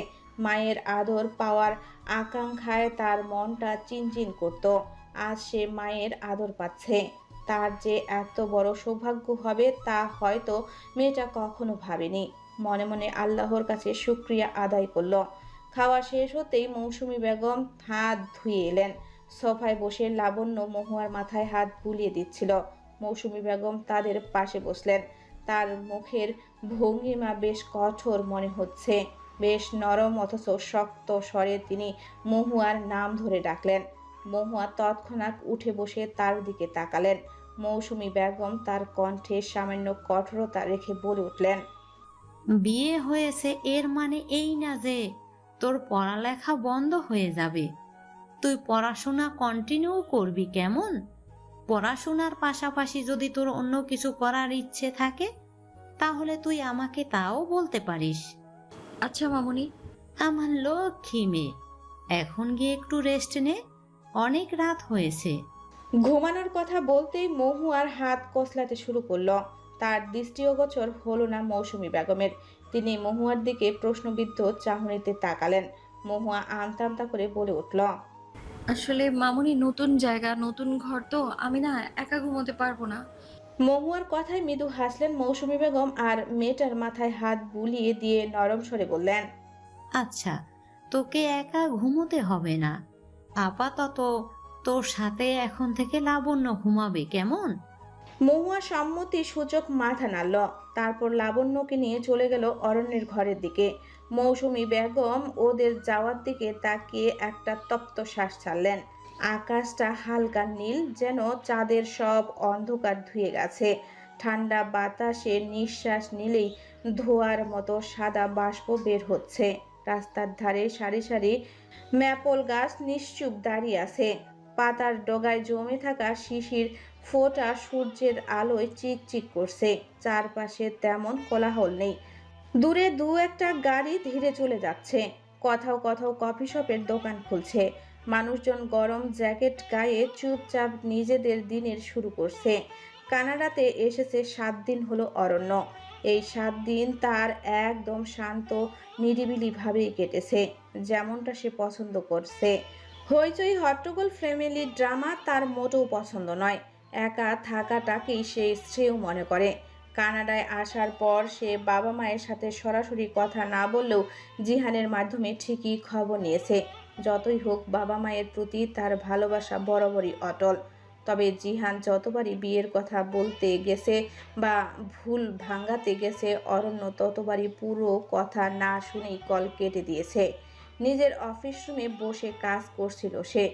মায়ের আদর পাওয়ার আকাঙ্ক্ষায় তার মনটা চিনচিন করত। আজ সে মায়ের আদর পাচ্ছে। তার যে এত বড় সৌভাগ্য হবে তা হয়তো মেয়েটা কখনো ভাবেনি। মনে মনে আল্লাহর কাছে শুকরিয়া আদায় করল। খাওয়া শেষ হতেই মৌসুমী বেগম হাত ধুয়ে এলেন। সোফায় বসে লাবণ্য মহুয়ার মাথায় হাত বুলিয়ে দিচ্ছিল। মৌসুমী বেগম তাদের পাশে বসলেন। তার মুখের ভঙ্গিমা বেশ কঠোর মনে হচ্ছে। বেশ নরম অথচ শক্ত স্বরে তিনি মহুয়ার নাম ধরে ডাকলেন। মহুয়া তৎক্ষণাৎ উঠে বসে তার দিকে তাকালেন। মৌসুমী বেগম তার কণ্ঠে সামান্য কঠোরতা রেখে বলে উঠলেন, বিয়ে হয়েছে এর মানে এই না যে তোর পড়ালেখা বন্ধ হয়ে যাবে। তুই পড়াশোনা কন্টিনিউ করবি কেমন? পড়াশোনার পাশাপাশি যদি তোর অন্য কিছু করার ইচ্ছে থাকে তাহলে তুই আমাকে তাও বলতে পারিস। আচ্ছা মামুনি। আমার লক্ষ্মী মেয়ে, এখন গিয়ে একটু রেস্ট নে, অনেক রাত হয়েছে। ঘুমানোর কথা বলতেই মহুয়ার হাত কসলাতে শুরু করলো। তার দৃষ্টিগোচর হলো না মৌসুমী বেগমের। তিনি মহুয়ার দিকে প্রশ্নবিদ্ধ চাহনিতে তাকালেন। মহুয়া আমতা আমতা করে বলে উঠল, আসলে মামুনি, নতুন জায়গা নতুন ঘর তো, আমি না একা ঘুমোতে পারবো না। মহুয়ার কথায় মৃদু হাসলেন মৌসুমী বেগম আর মেয়েটার মাথায় হাত বুলিয়ে দিয়ে নরম স্বরে বললেন, আচ্ছা, তোকে একা ঘুমোতে হবে না। আপাতত তোর সাথে এখন থেকে লাবণ্য ঘুমাবে কেমন? মহুয়া সম্মতি সূচক মাথা নাড়ল। তারপর লাবণ্যকে নিয়ে চলে গেল অরণ্যের ঘরের দিকে। মৌসুমী বেগম ওদের যাওয়ার দিকে তাকিয়ে একটা তপ্ত শ্বাস ছাড়লেন। আকাশটা হালকা নীল, যেন চাঁদের সব অন্ধকার ধুয়ে গেছে। ঠান্ডা বাতাসে নিঃশ্বাস নিলেই ধোঁয়ার মতো সাদা বাষ্প বের হচ্ছে। রাস্তার ধারে সারি সারি ম্যাপল গাছ নিশ্চুপ দাঁড়িয়ে আছে। পাতার ডগায় জমে থাকা শিশির ফোঁটা সূর্যের আলোয় চিকচিক করছে। চারপাশে তেমন কোলাহল নেই। দূরে দু একটা গাড়ি ধীরে চলে যাচ্ছে। কোথাও কোথাও কফি শপের দোকান খুলছে। মানুষজন গরম জ্যাকেট গায়ে চুপচাপ নিজেদের দিনের শুরু করছে। কানাডাতে এসেছে 7 দিন হলো অরণ্য। এই 7 দিন তার একদম শান্ত নিরিবিলিভাবেই কেটেছে, যেমনটা সে পছন্দ করছে। হইচই হট্টগোল ফ্যামিলি ড্রামা তার মোটেও পছন্দ নয়। একা থাকাটাকেই সে শ্রেয় মনে করে। কানাডায় আসার পর সে বাবা মায়ের সাথে সরাসরি কথা না বললেও জিহানের মাধ্যমে ঠিকই খবর নিয়েছে। যতই হোক বাবা মায়ের প্রতি তার ভালোবাসা বরাবরই অটল। তবে জিহান যতবারই বিয়ের কথা বলতে গেছে বা ভুল ভাঙাতে গেছে, অরণ্য ততবারই পুরো কথা না শুনেই কল কেটে দিয়েছে। নিজের অফিস রুমে বসে কাজ করছিল সে,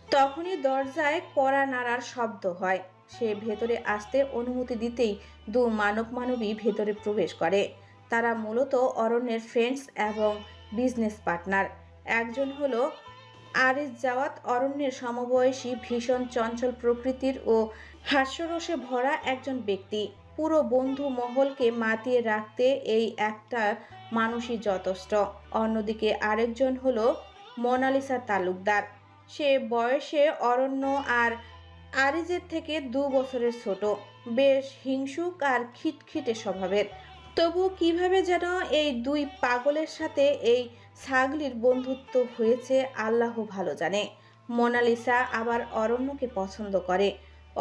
তখনই দরজায় কড়া নাড়ার শব্দ হয়। সে ভেতরে আসতে অনুমতি দিতেই দু মানবী ভেতরে প্রবেশ করে। তারা মূলত অরণ্যের ফ্রেন্ডস এবং বিজনেস পার্টনার। একজন হলো আরিজ জাওয়াত, অরণ্যের সমবয়সী, ভীষণ চঞ্চল প্রকৃতির ও হাস্যরসে ভরা একজন ব্যক্তি। পুরো বন্ধু মহলকে মাতিয়ে রাখতে এই একটা মানুষই যথেষ্ট। অন্যদিকে আরেকজন হলো মোনালিসা তালুকদার। সে বয়সে অরণ্য আর আরিজের থেকে 2 বছরের ছোট, বেশ হিংসুক আর খিটখিটে স্বভাবের। তবু কিভাবে যেন এই 2 পাগলের সাথে এই ছাগলির বন্ধুত্ব হয়েছে আল্লাহ ভালো জানে। মোনালিসা আবার অরণ্যকে পছন্দ করে।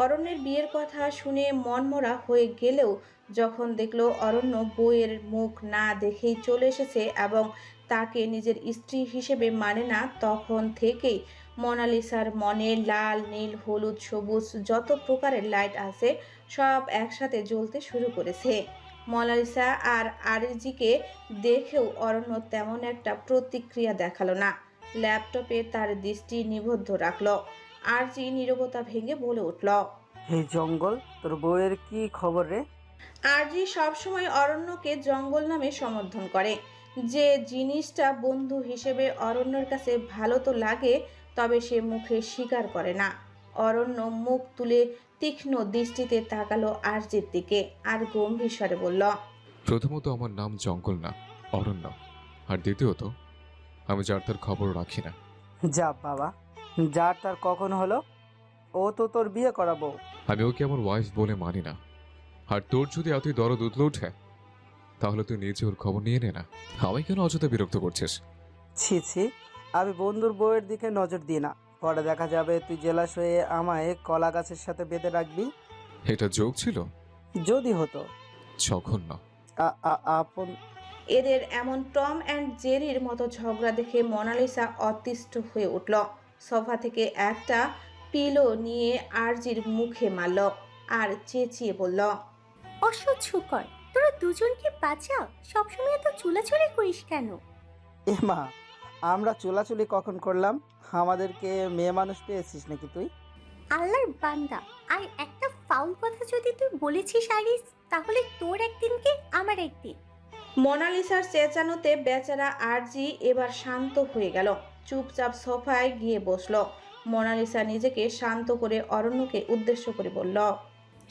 অরণ্যের বিয়ের কথা শুনে মনমরা হয়ে গেলেও যখন দেখলো অরণ্য বউয়ের মুখ না দেখেই চলে এসেছে এবং তাকে নিজের স্ত্রী হিসেবে মানে না, তখন থেকেই মোনালিসার মনে লাল, নীল, হলুদ, সবুজ যত প্রকারের লাইট আছে সব একসাথে জ্বলতে শুরু করেছে। মোনালিসা আর আরজিকে দেখেও অরণ্য তেমন একটা প্রতিক্রিয়া দেখালো না। ল্যাপটপে তার দৃষ্টি নিবদ্ধ রাখলো। আরজি নীরবতা ভেঙে বলে উঠল, হে জঙ্গল, তোর বউয়ের কি খবর রে? আরজি সবসময় অরণ্যকে জঙ্গল নামে সম্বোধন করে। যে জিনিসটা বন্ধু হিসেবে অরণ্যর কাছে ভালো তো লাগে, তবে সে মুখে স্বীকার করে না। অরণ্য মুখ তুলে তীক্ষ্ণ দৃষ্টিতে তাকালো আরজির দিকে আর গম্ভীর স্বরে বলল, প্রথমত আমার নাম জঙ্গল না, অরণ্য। আর দ্বিতীয়ত আমি যার তার খবর রাখি না। যা বাবা, যার তার কখন হলো? ও তো তোর বিয়ে করাবো। আমি ওকে আমার ওয়াইফ বলে মানি না। আর তোর যদি এতই দরদ উতলে ওঠে তাহলে তুই নিজে ওর খবর নিয়ে নে না। আমায় কেন অযথা বিরক্ত করছিস? ছি ছি, আমি বন্ধুর বউয়ের দিকে নজর দিই না। পরে দেখা যাবে তুই জেলাস হয়ে আমায় কলা গাছের সাথে বেঁধে রাখবি। এটা জোক ছিল? যদি হতো। জঘন্য। আপন এদের এমন টম অ্যান্ড জেরির মতো ঝগড়া দেখে মোনালিসা অতিষ্ঠ হয়ে উঠল। সোফা থেকে একটা পিলো নিয়ে আরজির মুখে মারল আর চেঁচিয়ে বলল, অসহ্যকর, তোরা দুজনকে বাঁচাও, সবসময় এত চুলাচুলি করিস কেন? মা, আমরা চুলাচুলি কখন করলাম? আমাদেরকে মেয়ে মানুষ পেয়েছিস নাকি তুই? আল্লাহর বান্দা, আর একটা ফাউল কথা যদি তুই বলেছিস আরিস, তাহলে তোর একদিন কি আমার একদিন। মোনালিসার চেঁচানোতে বেচারা আরজি এবার শান্ত হয়ে গেল। চুপচাপ সোফায় গিয়ে বসলো। মোনালিসা নিজেকে শান্ত করে অরণ্যকে উদ্দেশ্য করে বলল,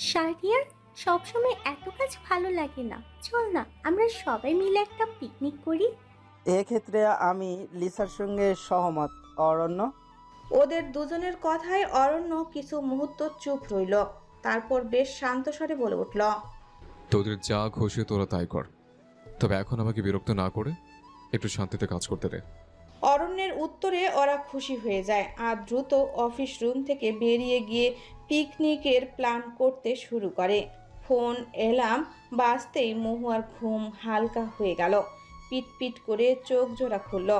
শাহরিয়ার, সবসময় এত কাজ ভালো লাগে না, চল না আমরা সবাই মিলে একটা পিকনিক করি। এক্ষেত্রে আমি লিসার সঙ্গে সহমত। অরণ্য? ওদের দুজনের কথায় অরণ্য কিছু মুহূর্ত চুপ রইল। তারপর বেশ শান্ত স্বরে বলে উঠল, তোদের যা খুশি তোরা তাই কর, তবে এখন আমাকে বিরক্ত না করে একটু শান্তিতে কাজ করতে দে। অরণ্যের উত্তরে ওরা খুশি হয়ে যায় আর দ্রুত অফিস রুম থেকে বেরিয়ে গিয়ে পিকনিকের প্ল্যান করতে শুরু করে। ফোন এলার্ম বাজতেই মহুয়ার ঘুম হালকা হয়ে গেল। পিট করে চোখ জোড়া খুলল।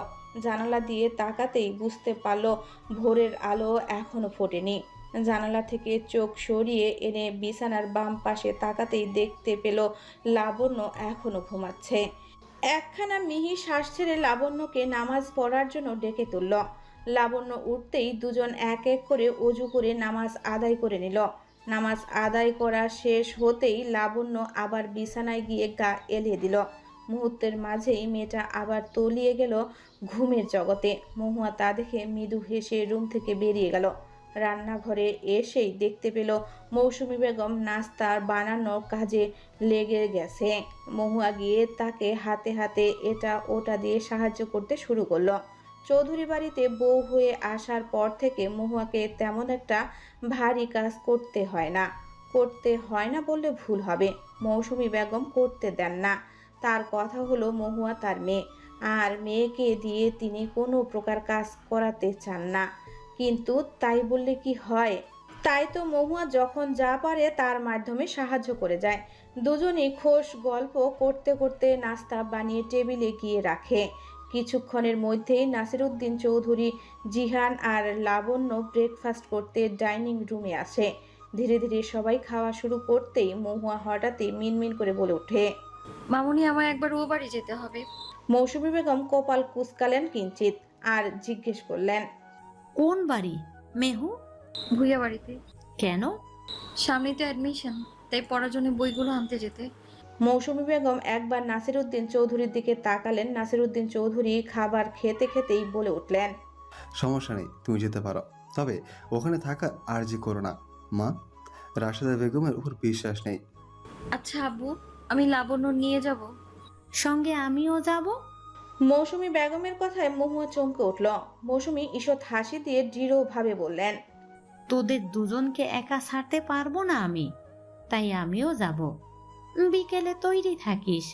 জানালা দিয়ে তাকাতেই বুঝতে পারল ভোরের আলো এখনো ফোটেনি। জানালা থেকে চোখ সরিয়ে এনে বিছানার বাম পাশে তাকাতেই দেখতে পেল লাবণ্য এখনো ঘুমাচ্ছে। একখানা মিহি শ্বাস ছেড়ে লাবণ্যকে নামাজ পড়ার জন্য ডেকে তুলল। লাবণ্য উঠতেই দুজন এক এক করে অজু করে নামাজ আদায় করে নিল। নামাজ আদায় করা শেষ হতেই লাবণ্য আবার বিছানায় গিয়ে গা এলিয়ে দিল। মুহূর্তের মাঝেই মেয়েটা আবার তলিয়ে গেল ঘুমের জগতে। মহুয়া তা দেখে মৃদু হেসে রুম থেকে বেরিয়ে গেল। রান্নাঘরে এসেই দেখতে পেল মৌসুমী বেগম নাস্তা বানানোর কাজে লেগে গেছে। মহুয়া গিয়ে তাকে হাতে হাতে এটা ওটা দিয়ে সাহায্য করতে শুরু করলো। চৌধুরী বাড়িতে বউ হয়ে আসার পর থেকে মহুয়াকে তেমন একটা ভারী কাজ করতে হয় না বললে ভুল হবে। মৌসুমী বেগম করতে দেন না। তার কথা হলো মহুয়া তার মেয়ে, আর মেয়েকে দিয়ে তিনি কোনো প্রকার কাজ করাতে চান না। কিন্তু তাই বললে কি হয়? তাই তো মহুয়া যখন যা পারে তার মাধ্যমে সাহায্য করে যায়। দুজনেই খোশ গল্প করতে করতে নাস্তা বানিয়ে টেবিলে গিয়ে রাখে। কিছুক্ষণের মধ্যেই নাসিরউদ্দিন চৌধুরী, জিহান আর লাবণ্য ব্রেকফাস্ট করতে ডাইনিং রুমে আসে। ধীরে ধীরে সবাই খাওয়া শুরু করতেই মহুয়া হঠাৎই মিনমিন করে বলে ওঠে, মামুনি আমায় একবার ও বাড়ি যেতে হবে। মৌসুমী বেগম কপাল কুঁচকালেন কিঞ্চিত আর জিজ্ঞেস করলেন, কোন বাড়ি মেহু? ভুইয়া বাড়িতে। কেন? সামনে তো অ্যাডমিশন, তাই পড়ার জন্য বইগুলো আনতে যেতে। মৌসুমী বেগম একবার নাসিরউদ্দিন চৌধুরীর দিকে তাকালেন। নাসিরউদ্দিন চৌধুরী খাবার খেতে খেতেই বলে উঠলেন, সমস্যা নেই, তুমি যেতে পারো, তবে ওখানে থাকা আরজি করো না মা। রাশেদা বেগমের উপর বিশ্বাস নেই। আচ্ছা আব্বু, আমি লাবণ্য নিয়ে যাব। সঙ্গে আমিও যাব। মৌসুমী বেগমের কথায় মহুয়া চমকে উঠল। মৌসুমী ঈষৎ হাসি দিয়ে দৃঢ়ভাবে বললেন, তোদের দুজনকে একা ছাড়তে পারবো না আমি, তাই আমিও যাব। বিকেলে তৈরি থাকিস।